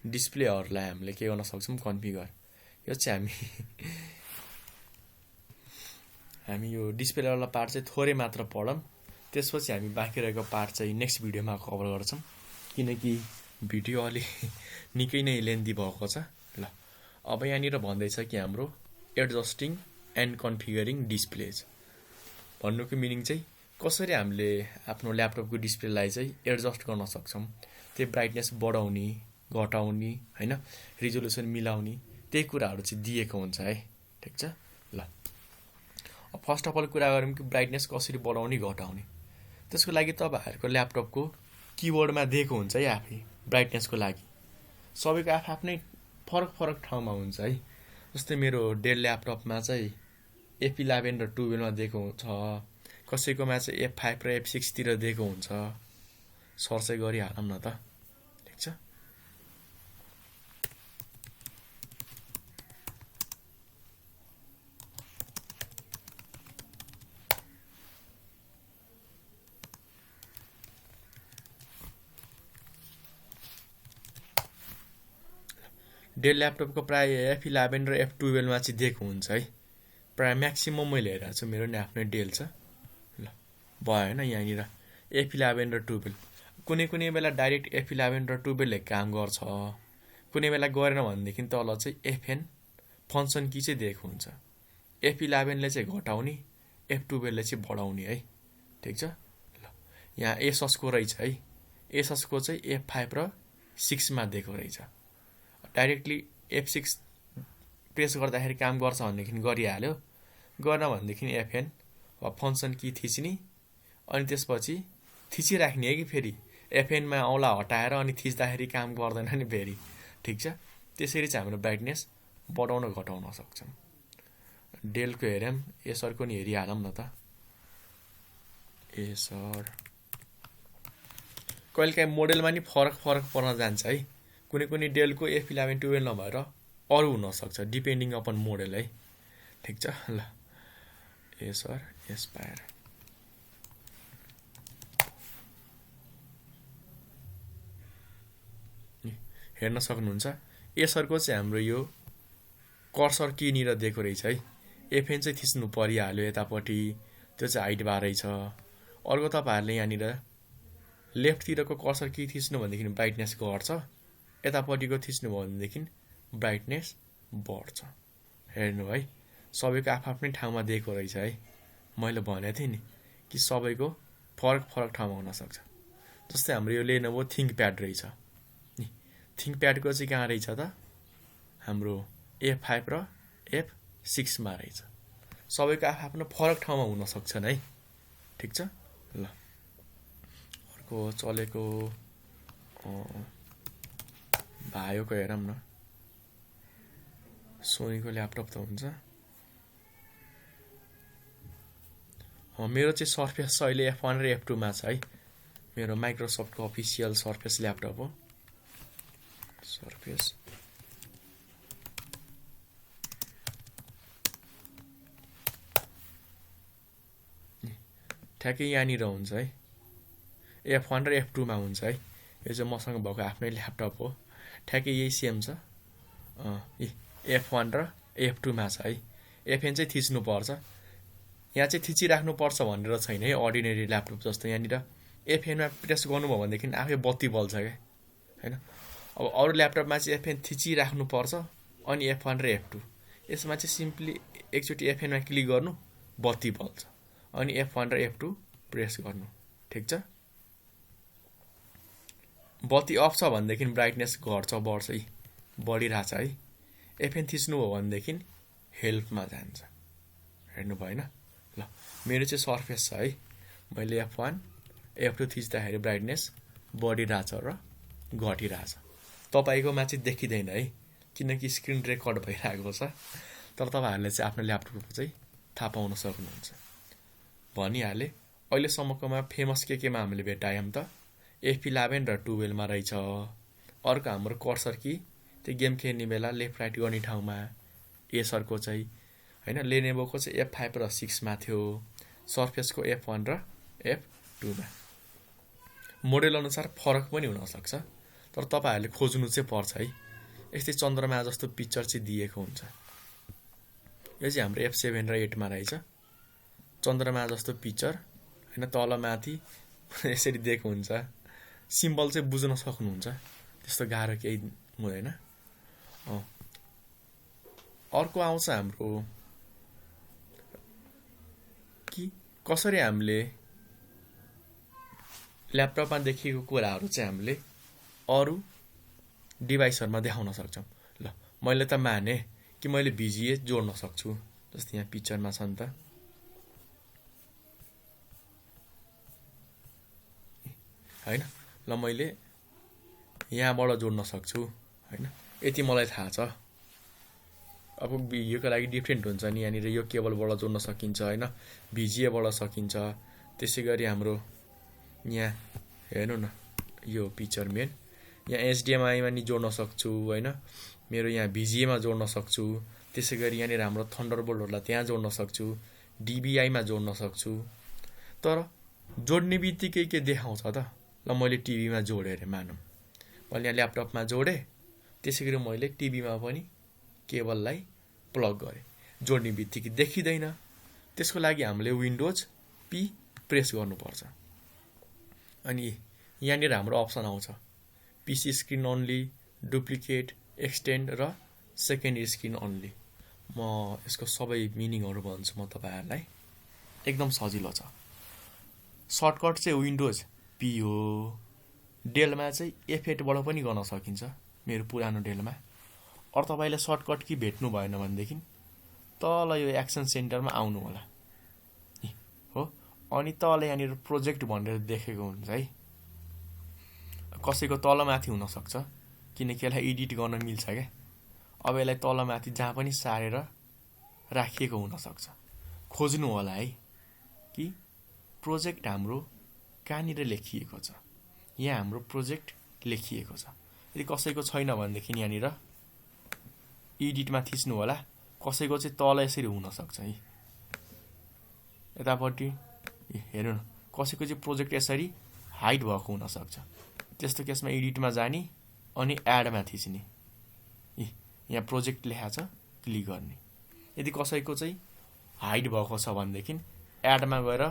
डिस्प्लेहरूलाई हामीले के गर्न सक्छौँ कन्फिगर। यो चाहिँ हामी यो डिस्प्लेवाला पार्ट चाहिँ थोरै मात्र पढौँ, त्यसपछि हामी बाँकी रहेको पार्ट चाहिँ नेक्स्ट भिडियोमा कभर गर्छौँ, किनकि भिडियो अलि निकै नै लेन्दी भएको छ। ल अब यहाँनिर भन्दैछ कि हाम्रो एडजस्टिङ एन्ड कन्फिगरिङ डिस्प्लेज भन्नुको मिनिङ चाहिँ कसरी हामीले आफ्नो ल्यापटपको डिस्प्लेलाई चाहिँ एडजस्ट गर्न सक्छौँ, त्यो ब्राइटनेस बढाउने घटाउने होइन, रिजोल्युसन मिलाउने, त्यही कुराहरू चाहिँ दिएको हुन्छ है। ठिक छ। ल फर्स्ट अफ अल कुरा गरौँ कि ब्राइटनेस कसरी बढाउने घटाउने। त्यसको लागि तपाईँहरूको ल्यापटपको किबोर्डमा दिएको हुन्छ है आफै ब्राइटनेसको लागि। सबैको आफ्नै फरक ठाउँमा हुन्छ है। जस्तै मेरो डेल ल्यापटपमा चाहिँ F11 र 12मा दिएको छ, कसैकोमा चाहिँ F5 र F6 तिर दिएको हुन्छ। सर्चै गरिहालौँ न त। ठिक छ। डेल ल्यापटपको प्राय F11 र F12मा चाहिँ दिएको हुन्छ है। प्राय म्याक्सिमम मैले हेरेको छु, मेरो नि आफ्नै डेल छ। ल भयो होइन। यहाँनिर F11 र 12 कुनै बेला डाइरेक्ट F11 र 12ले काम गर्छ, कुनै बेला गरेन भनेदेखि तल चाहिँ FN फङ्सन की चाहिँ दिएको हुन्छ। F11ले चाहिँ घटाउने, F12ले चाहिँ बढाउने है। ठिक छ ल, यहाँ एसएसको रहेछ है। एसएसको चाहिँ F5 र 6 मा दिएको रहेछ। डाइरेक्टली F6 प्रेस गर्दाखेरि काम गर्छ भनेदेखि गरिहाल्यो, गर्न भनेदेखि FN वा फङ्सन की थिच्ने, अनि त्यसपछि थिचिराख्ने है कि फेरि FN मा औँला हटाएर अनि थिच्दाखेरि काम गर्दैन नि फेरि। ठिक छ, त्यसरी चाहिँ हाम्रो ब्राइटनेस बढाउन घटाउन सक्छौँ। डेलको हेरौँ, एसरको नि हेरिहालौँ न त। एसर कहिलेकाहीँ मोडेलमा नि फरक पर्न जान्छ है। कुनै डेलको F11 12 नभएर अरू हुनसक्छ, डिपेन्डिङ अपन मोडेल है। ठिक छ ल, एसर एस्पायर हेर्न सक्नुहुन्छ। एसरको चाहिँ हाम्रो यो कर्सर कीनिर दिएको रहेछ है। FN चाहिँ थिच्नु परिहाल्यो यतापट्टि, त्यो चाहिँ हाइट बारै छ। अर्को तपाईँहरूले यहाँनिर लेफ्टतिरको कर्सर की थिच्नु भनेदेखि ब्राइटनेस घट्छ, यतापट्टिको थिच्नु भयो भनेदेखि ब्राइटनेस बढ्छ। हेर्नु है, सबैको आफ्नै ठाउँमा दिएको रहेछ है। मैले भनेको थिएँ नि कि सबैको फरक ठाउँमा हुनसक्छ। जस्तै हाम्रो यो लेनोभो थिङ्कप्याड रहेछ नि, थिङ्कप्याडको चाहिँ कहाँ रहेछ त, हाम्रो F5 र F6 मा रहेछ। सबैको आफ्नो फरक ठाउँमा हुन सक्छन् है। ठिक छ ल, अर्को चलेको भायोको हेरौँ न। सोनीको ल्यापटप त हुन्छ। मेरो चाहिँ सर्फेस छ अहिले F1 र F2 मा छ है। मेरो माइक्रोसफ्टको अफिसियल सर्फेस ल्यापटप हो। सर्फेस ठ्याक्कै यहाँनिर हुन्छ है, F1 र F2 मा हुन्छ है। यो चाहिँ मसँग भएको आफ्नै ल्यापटप हो, ठ्याक्कै यही सेम छ। F1 र F2 मा छ है। FN चाहिँ थिच्नुपर्छ, यहाँ चाहिँ थिचिराख्नुपर्छ भनेर छैन है। अर्डिनेरी ल्यापटप जस्तो यहाँनिर FN मा प्रेस गर्नुभयो भनेदेखि आफै बत्ती बल्छ क्या होइन। अब अरू ल्यापटपमा चाहिँ FN थिचिराख्नुपर्छ, अनि F1 र F2। यसमा चाहिँ सिम्पली एकचोटि FN मा क्लिक गर्नु, बत्ती बल्छ, अनि F1 र F2 प्रेस गर्नु। ठिक छ, बत्ती अफ छ भनेदेखि ब्राइटनेस घट्छ बढ्छ है, बढिरहेछ है। FN थिच्नु हो भनेदेखि हेल्पमा जान्छ। हेर्नु भएन ल, मेरो चाहिँ सर्फेस छ है। मैले F1 F2 थिच्दाखेरि ब्राइटनेस बढिरहेछ र घटिरहेछ। तपाईँकोमा चाहिँ देखिँदैन है, किनकि स्क्रिन रेकर्ड भइरहेको छ। तर तपाईँहरूले चाहिँ आफ्नो ल्यापटपको चाहिँ थाहा पाउन सक्नुहुन्छ। भनिहालेँ, अहिलेसम्मकोमा फेमस केमा हामीले भेटायौँ त F11 र 12 मा रहेछ। अर्को हाम्रो कर्सर की, त्यो गेम खेल्ने बेला लेफ्ट राइट गर्ने ठाउँमा। एसरको चाहिँ होइन, लेनोभोको चाहिँ F5 र 6 मा थियो। सर्फेसको F1 र F2 मा। मोडेल अनुसार फरक पनि हुनसक्छ, तर तपाईँहरूले खोज्नु चाहिँ पर्छ है। यस्तै चन्द्रमा जस्तो पिक्चर चाहिँ दिएको हुन्छ। यो चाहिँ हाम्रो F7 र 8 मा रहेछ। चन्द्रमा जस्तो पिक्चर होइन, तल माथि यसरी दिएको हुन्छ। सिम्बल चाहिँ बुझ्न सक्नुहुन्छ, त्यस्तो गाह्रो केही हुँदैन। अर्को आउँछ हाम्रो कि कसरी हामीले ल्यापटपमा देखिएको कुराहरू चाहिँ हामीले अरू डिभाइसहरूमा देखाउन सक्छौँ। ल, मैले त माने कि मैले VGA जोड्न सक्छु, जस्तै यहाँ पिक्चरमा छ नि त होइन। ल, मैले यहाँबाट जोड्न सक्छु होइन, यति मलाई थाहा छ। अब VGAको लागि डिफ्रेन्ट हुन्छ नि, यहाँनिर यो केबलबाट जोड्न सकिन्छ होइन, VGAबाट सकिन्छ। त्यसै गरी हाम्रो यहाँ हेर्नु न, यो पिक्चर मेन यहाँ HDMI मा नि जोड्न सक्छु होइन, मेरो यहाँ VGA मा जोड्न सक्छु। त्यसै गरी यहाँनिर हाम्रो थन्डरबोल्टहरूलाई त्यहाँ जोड्न सक्छु, DVI मा जोड्न सक्छु। तर जोड्ने बित्तिकै के देखाउँछ त, ल मैले टिभीमा जोडेँ अरे मानौँ, मैले यहाँ ल्यापटपमा जोडेँ, त्यसै गरी मैले टिभीमा पनि केबललाई प्लग गरेँ, जोड्ने बित्तिकै देखिँदैन। त्यसको लागि हामीले विन्डोज P प्रेस गर्नुपर्छ। अनि यहाँनिर हाम्रो अप्सन आउँछ PC screen only, duplicate, extend र सेकेन्डरी स्क्रिन ओन्ली। म यसको सबै मिनिङहरू भन्छु म तपाईँहरूलाई। एकदम सजिलो छ। सर्टकट चाहिँ विन्डोज पी हो। डेलमा चाहिँ F8बाट पनि गर्न सकिन्छ, मेरो पुरानो डेलमा। अरू तपाईँले सर्टकट कि भेट्नु भएन भनेदेखि तल यो एक्सन सेन्टरमा आउनु होला हो। अनि तल यहाँनिर प्रोजेक्ट भनेर देखेको हुन्छ है। कसैको तलमाथि हुनसक्छ, किनकि यसलाई एडिट गर्न मिल्छ क्या। अब यसलाई तलमाथि जहाँ पनि सारेर राखिएको हुनसक्छ। खोज्नु होला है कि प्रोजेक्ट हाम्रो कहाँनिर लेखिएको छ। यहाँ हाम्रो प्रोजेक्ट लेखिएको छ। यदि कसैको छैन भनेदेखि यहाँनिर एडिटमा थिच्नु होला। कसैको चाहिँ तल यसरी हुनसक्छ है, यतापट्टि हेर्नु न, कसैको चाहिँ प्रोजेक्ट यसरी हाइड भएको हुनसक्छ। त्यस्तो केसमा एडिटमा जाने अनि एडमा थिच्ने, यहाँ प्रोजेक्ट लेखा छ क्लिक गर्ने। यदि कसैको चाहिँ हाइड भएको छ भनेदेखि एडमा गएर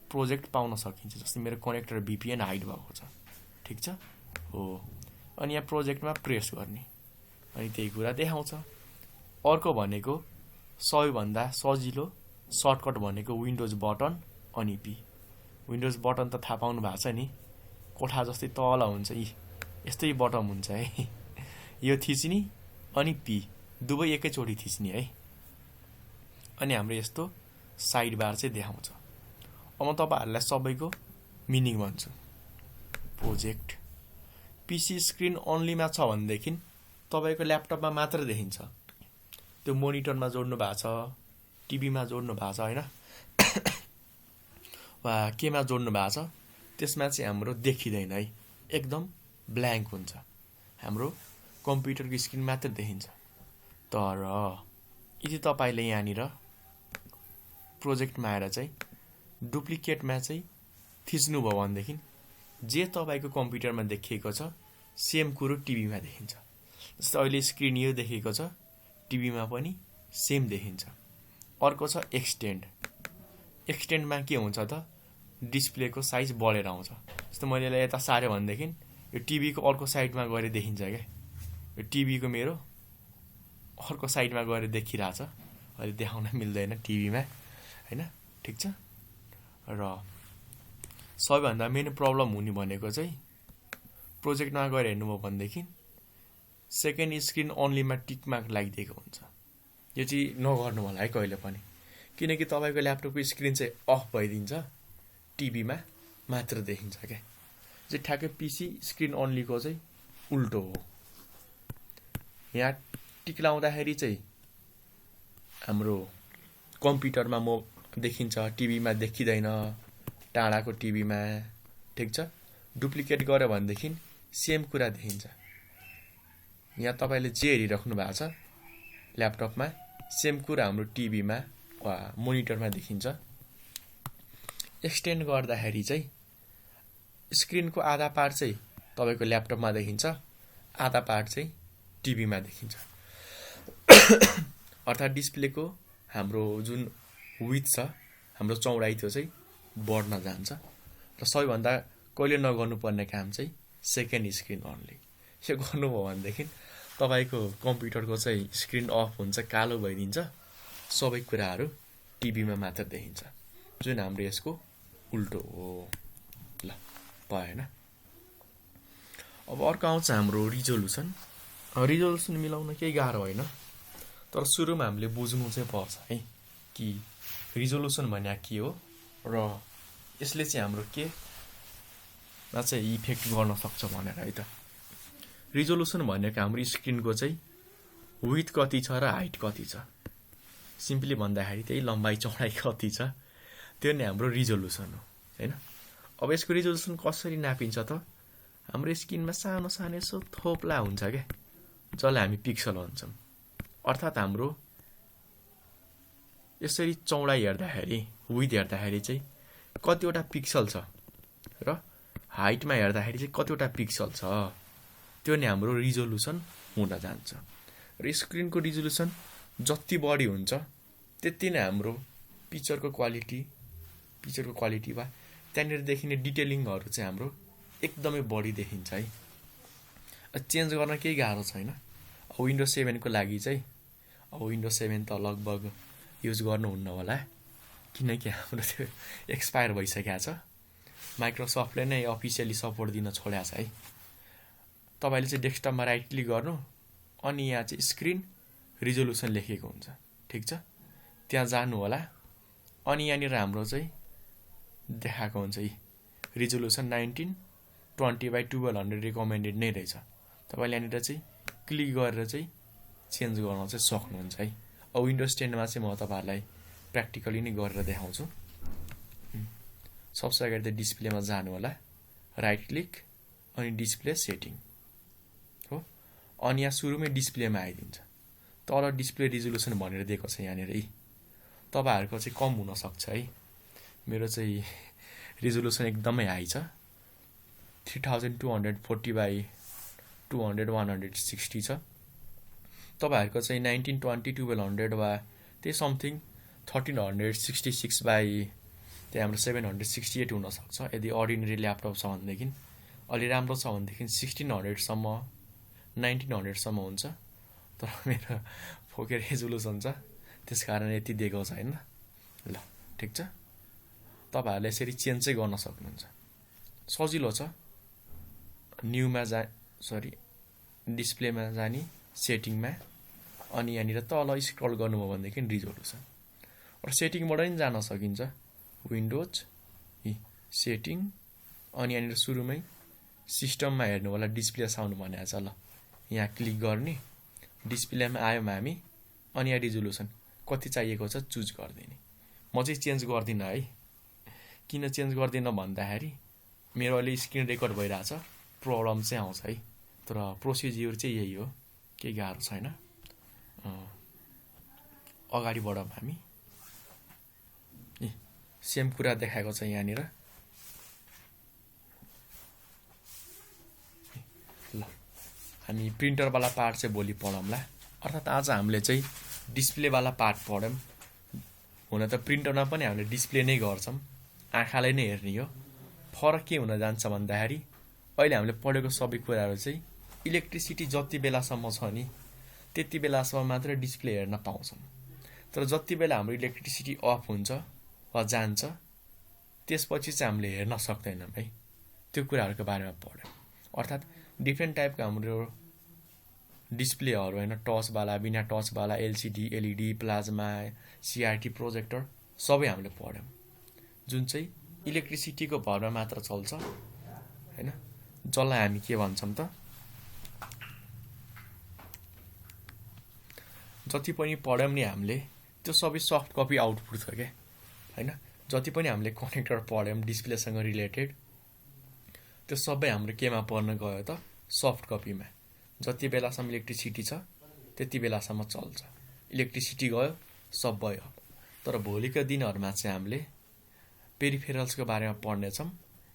प्रोजेक्ट पाउन सकिन्छ। जस्तै मेरो कनेक्टर VPN हाइड भएको छ, ठिक छ हो। अनि यहाँ प्रोजेक्टमा प्रेस गर्ने अनि त्यही कुरा देखाउँछ। अर्को भनेको सबैभन्दा सजिलो सर्टकट भनेको विन्डोज बटन अनि पी। विन्डोज बटन त थाहा पाउनु भएको छ नि, कोठा जस्तै तल हुन्छ, यस्तै बटन हुन्छ है। यो थिच्ने अनि पी दुवै एकैचोटि थिच्ने है। अनि हाम्रो यस्तो साइड बार चाहिँ देखाउँछ। अब म तपाईँहरूलाई सबैको मिनिङ भन्छु। प्रोजेक्ट पीसी स्क्रिन अन्लीमा छ भनेदेखि तपाईँको ल्यापटपमा मात्र देखिन्छ। त्यो मोनिटरमा जोड्नु भएको छ, टिभीमा जोड्नु भएको छ होइन, वा केमा जोड्नु भएको छ, त्यसमा चाहिँ हाम्रो देखिँदैन है। एकदम ब्ल्याङ्क हुन्छ, हाम्रो कम्प्युटरको स्क्रिन मात्र देखिन्छ। तर यदि तपाईँले यहाँनिर प्रोजेक्टमा आएर चाहिँ डुप्लिकेटमा चाहिँ थिच्नुभयो भनेदेखि जे तपाईँको कम्प्युटरमा देखिएको छ सेम कुरो टिभीमा देखिन्छ। जस्तै अहिले स्क्रिन यो देखेको छ, टिभीमा पनि सेम देखिन्छ। अर्को छ एक्सटेन्ड। एक्सटेन्डमा के हुन्छ त, डिस्प्लेको साइज बढेर आउँछ। जस्तो मैले यसलाई यता सार्यो भनेदेखि यो टिभीको अर्को साइडमा गएर देखिन्छ क्या। यो टिभीको मेरो अर्को साइडमा गएर देखिरहेछ। अहिले देखाउन मिल्दैन टिभीमा होइन, ठिक छ। र सबैभन्दा मेन प्रब्लम हुने भनेको चाहिँ प्रोजेक्टमा गएर हेर्नुभयो भनेदेखि सेकेन्ड स्क्रिन अन्लीमा टिक मार्क लागिदिएको हुन्छ। यो चाहिँ नगर्नु होला है कहिले पनि, किनकि तपाईँको ल्यापटपको स्क्रिन चाहिँ अफ भइदिन्छ, टिभीमा मात्र देखिन्छ क्या। चाहिँ ठ्याक्कै पीसी स्क्रिन अन्लीको चाहिँ उल्टो हो। यहाँ टिक लाउँदाखेरि चाहिँ हाम्रो कम्प्युटरमा देखिन्छ, टिभीमा देखिँदैन, टाढाको टिभीमा, ठिक छ। डुप्लिकेट गऱ्यो भनेदेखि सेम कुरा देखिन्छ। यहाँ तपाईँले जे हेरिराख्नु भएको छ ल्यापटपमा सेम कुरा हाम्रो टिभीमा वा मोनिटरमा देखिन्छ। एक्सटेन्ड गर्दाखेरि चाहिँ स्क्रिनको आधा पार्ट चाहिँ तपाईँको ल्यापटपमा देखिन्छ, आधा पार्ट चाहिँ टिभीमा देखिन्छ। अर्थात् डिस्प्लेको हाम्रो जुन विड्थ छ, हाम्रो चौडाइ, त्यो चाहिँ बढ्न जान्छ। र सबैभन्दा कहिले नगर्नुपर्ने काम चाहिँ सेकेन्ड स्क्रिन अन्ली। यो गर्नुभयो भनेदेखि तपाईँको कम्प्युटरको चाहिँ स्क्रिन अफ हुन्छ, कालो भइदिन्छ, सबै कुराहरू टिभीमा मात्र देखिन्छ, जुन हाम्रो यसको उल्टो हो। ल भएन। अब अर्को आउँछ हाम्रो रिजोल्युसन। रिजोल्युसन मिलाउन केही गाह्रो होइन, तर सुरुमा हामीले बुझ्नु चाहिँ पर्छ है कि रिजोल्युसन भने के हो र यसले चाहिँ हाम्रो केमा चाहिँ इफेक्ट गर्न सक्छ भनेर है त। रिजोल्युसन भनेको हाम्रो स्क्रिनको चाहिँ विड्थ कति छ र हाइट कति छ, सिम्पली भन्दाखेरि त्यही लम्बाइ चौडाइ कति छ, त्यो नै हाम्रो रिजोल्युसन हो होइन। अब यसको रिजोल्युसन कसरी नापिन्छ त, हाम्रो स्क्रिनमा सानो सानो यसो थोप्ला हुन्छ क्या, जसलाई हामी पिक्सल भन्छौँ। अर्थात् हाम्रो यसरी चौडाइ हेर्दाखेरि, विड्थ हेर्दाखेरि चाहिँ कतिवटा पिक्सल छ र हाइटमा हेर्दाखेरि चाहिँ कतिवटा पिक्सल छ, त्यो नै हाम्रो रिजोल्युसन हुन जान्छ। र स्क्रिनको रिजोल्युसन जति बढी हुन्छ त्यति नै हाम्रो पिक्चरको क्वालिटी वा त्यहाँनिर देखिने डिटेलिङहरू चाहिँ हाम्रो एकदमै बढी देखिन्छ है। चेन्ज गर्न केही गाह्रो छैन। विन्डोज 7 को लागि चाहिँ अब विन्डोज 7 त लगभग युज गर्नुहुन्न होला, किनकि हाम्रो त्यो एक्सपायर भइसकेको छ। माइक्रोसफ्टले नै अफिसियली सपोर्ट दिन छोडेको छ है। तपाईँले चाहिँ डेस्कटपमा राइट क्लिक गर्नु, अनि यहाँ चाहिँ स्क्रिन रिजोल्युसन लेखेको हुन्छ, ठिक छ। त्यहाँ जानु होला, अनि यहाँनिर हाम्रो चाहिँ देखाएको हुन्छ यी रिजोल्युसन 1920/1200 रिकमेन्डेड नै रहेछ। तपाईँले यहाँनिर चाहिँ क्लिक गरेर चाहिँ चेन्ज गर्न चाहिँ सक्नुहुन्छ है। अब विन्डोज 10मा चाहिँ म तपाईँहरूलाई प्र्याक्टिकली नै गरेर देखाउँछु। सबसे अगाडि त डिस्प्लेमा जानु होला, राइट क्लिक अनि डिस्प्ले सेटिङ हो, अनि यहाँ सुरुमै डिस्प्लेमा आइदिन्छ। तल डिस्प्ले रिजोल्युसन भनेर दिएको छ यहाँनिर है। तपाईँहरूको चाहिँ कम हुनसक्छ है, मेरो चाहिँ रिजोल्युसन एकदमै हाई छ, 3240/200/160 छ। तपाईँहरूको चाहिँ 1920/1200 वा त्यही समथिङ 1366 त्यहाँ हाम्रो 768 हुनसक्छ। यदि अर्डिनेरी ल्यापटप छ भनेदेखि, अलि राम्रो छ भनेदेखि 1600सम्म 1900सम्म हुन्छ। तर मेरो फोके रेजोल्युसन छ, त्यस कारण यति दिएको छैन। ल ठिक छ, तपाईँहरूले यसरी चेन्ज चाहिँ गर्न सक्नुहुन्छ, सजिलो छ। न्यूमा डिस्प्लेमा जाने, सेटिङमा, अनि यहाँनिर तल स्क्रल गर्नुभयो भनेदेखि रिजोल्युसन, र सेटिङबाट पनि जान सकिन्छ। विन्डोज सेटिङ, अनि यहाँनिर सुरुमै सिस्टममा हेर्नु होला, डिस्प्ले साउन्ड भनेको छ। ल यहाँ क्लिक गर्ने, डिस्प्लेमा आयौँ हामी, अनि यहाँ रिजोल्युसन कति चाहिएको छ चुज गरिदिने। म चाहिँ चेन्ज गर्दिनँ है। किन चेन्ज गर्दिनँ भन्दाखेरि मेरो अहिले स्क्रिन रेकर्ड भइरहेछ, प्रब्लम चाहिँ आउँछ है। तर प्रोसिज्योर चाहिँ यही हो, केही गाह्रो छैन। अगाडि बढौँ हामी। सेम कुरा देखाएको छ यहाँनिर। ल हामी प्रिन्टरवाला पार्ट चाहिँ भोलि पढौँला, अर्थात् आज हामीले चाहिँ डिस्प्लेवाला पार्ट पढ्यौँ। हुन त प्रिन्टरमा पनि हामीले डिस्प्ले नै गर्छौँ, आँखाले नै हेर्ने हो। फरक के हुन जान्छ भन्दाखेरि अहिले हामीले पढेको सबै कुराहरू चाहिँ इलेक्ट्रिसिटी जति बेलासम्म छ नि त्यति बेलासम्म मात्र डिस्प्ले हेर्न पाउँछौँ। तर जति बेला हाम्रो इलेक्ट्रिसिटी अफ हुन्छ वा जान्छ त्यसपछि चाहिँ हामीले हेर्न सक्दैनौँ है। त्यो कुराहरूको बारेमा पढ्यौँ। अर्थात् डिफ्रेन्ट टाइपको हाम्रो डिस्प्लेहरू होइन, टचवाला, बिना टचवाला, LCD, LED, plasma, CRT, projector सबै हामीले पढ्यौँ, जुन चाहिँ इलेक्ट्रिसिटीको भरमा मात्र चल्छ होइन। जसलाई हामी के भन्छौँ त, जति पनि पढ्यौँ नि हामीले त्यो सबै सफ्ट कपी आउटपुट छ क्या होइन। जति पनि हामीले कनेक्टर पढ्यौँ डिस्प्लेसँग रिलेटेड, त्यो सबै हाम्रो केमा पर्न गयो त, सफ्ट कपीमा। जति बेलासम्म इलेक्ट्रिसिटी छ त्यति बेलासम्म चल्छ, इलेक्ट्रिसिटी गयो सब भयो। तर भोलिका दिनहरूमा चाहिँ हामीले पेरिफेरल्सको बारेमा पढ्नेछौँ,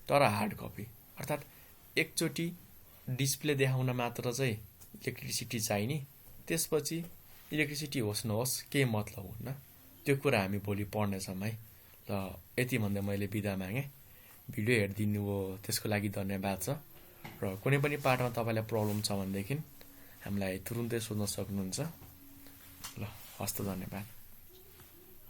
तर हार्ड कपी। अर्थात् एकचोटि डिस्प्ले देखाउन मात्र चाहिँ इलेक्ट्रिसिटी चाहिने, त्यसपछि इलेक्ट्रिसिटी होस् नहोस् केही मतलब हुन्न। त्यो कुरा हामी भोलि पढ्नेछौँ है। र यति भन्दा मैले बिदा मागेँ। भिडियो हेरिदिनु हो त्यसको लागि धन्यवाद छ। र कुनै पनि पार्टमा तपाईँलाई प्रब्लम छ भनेदेखि हामीलाई तुरुन्तै सोध्न सक्नुहुन्छ। ल हस्त, धन्यवाद।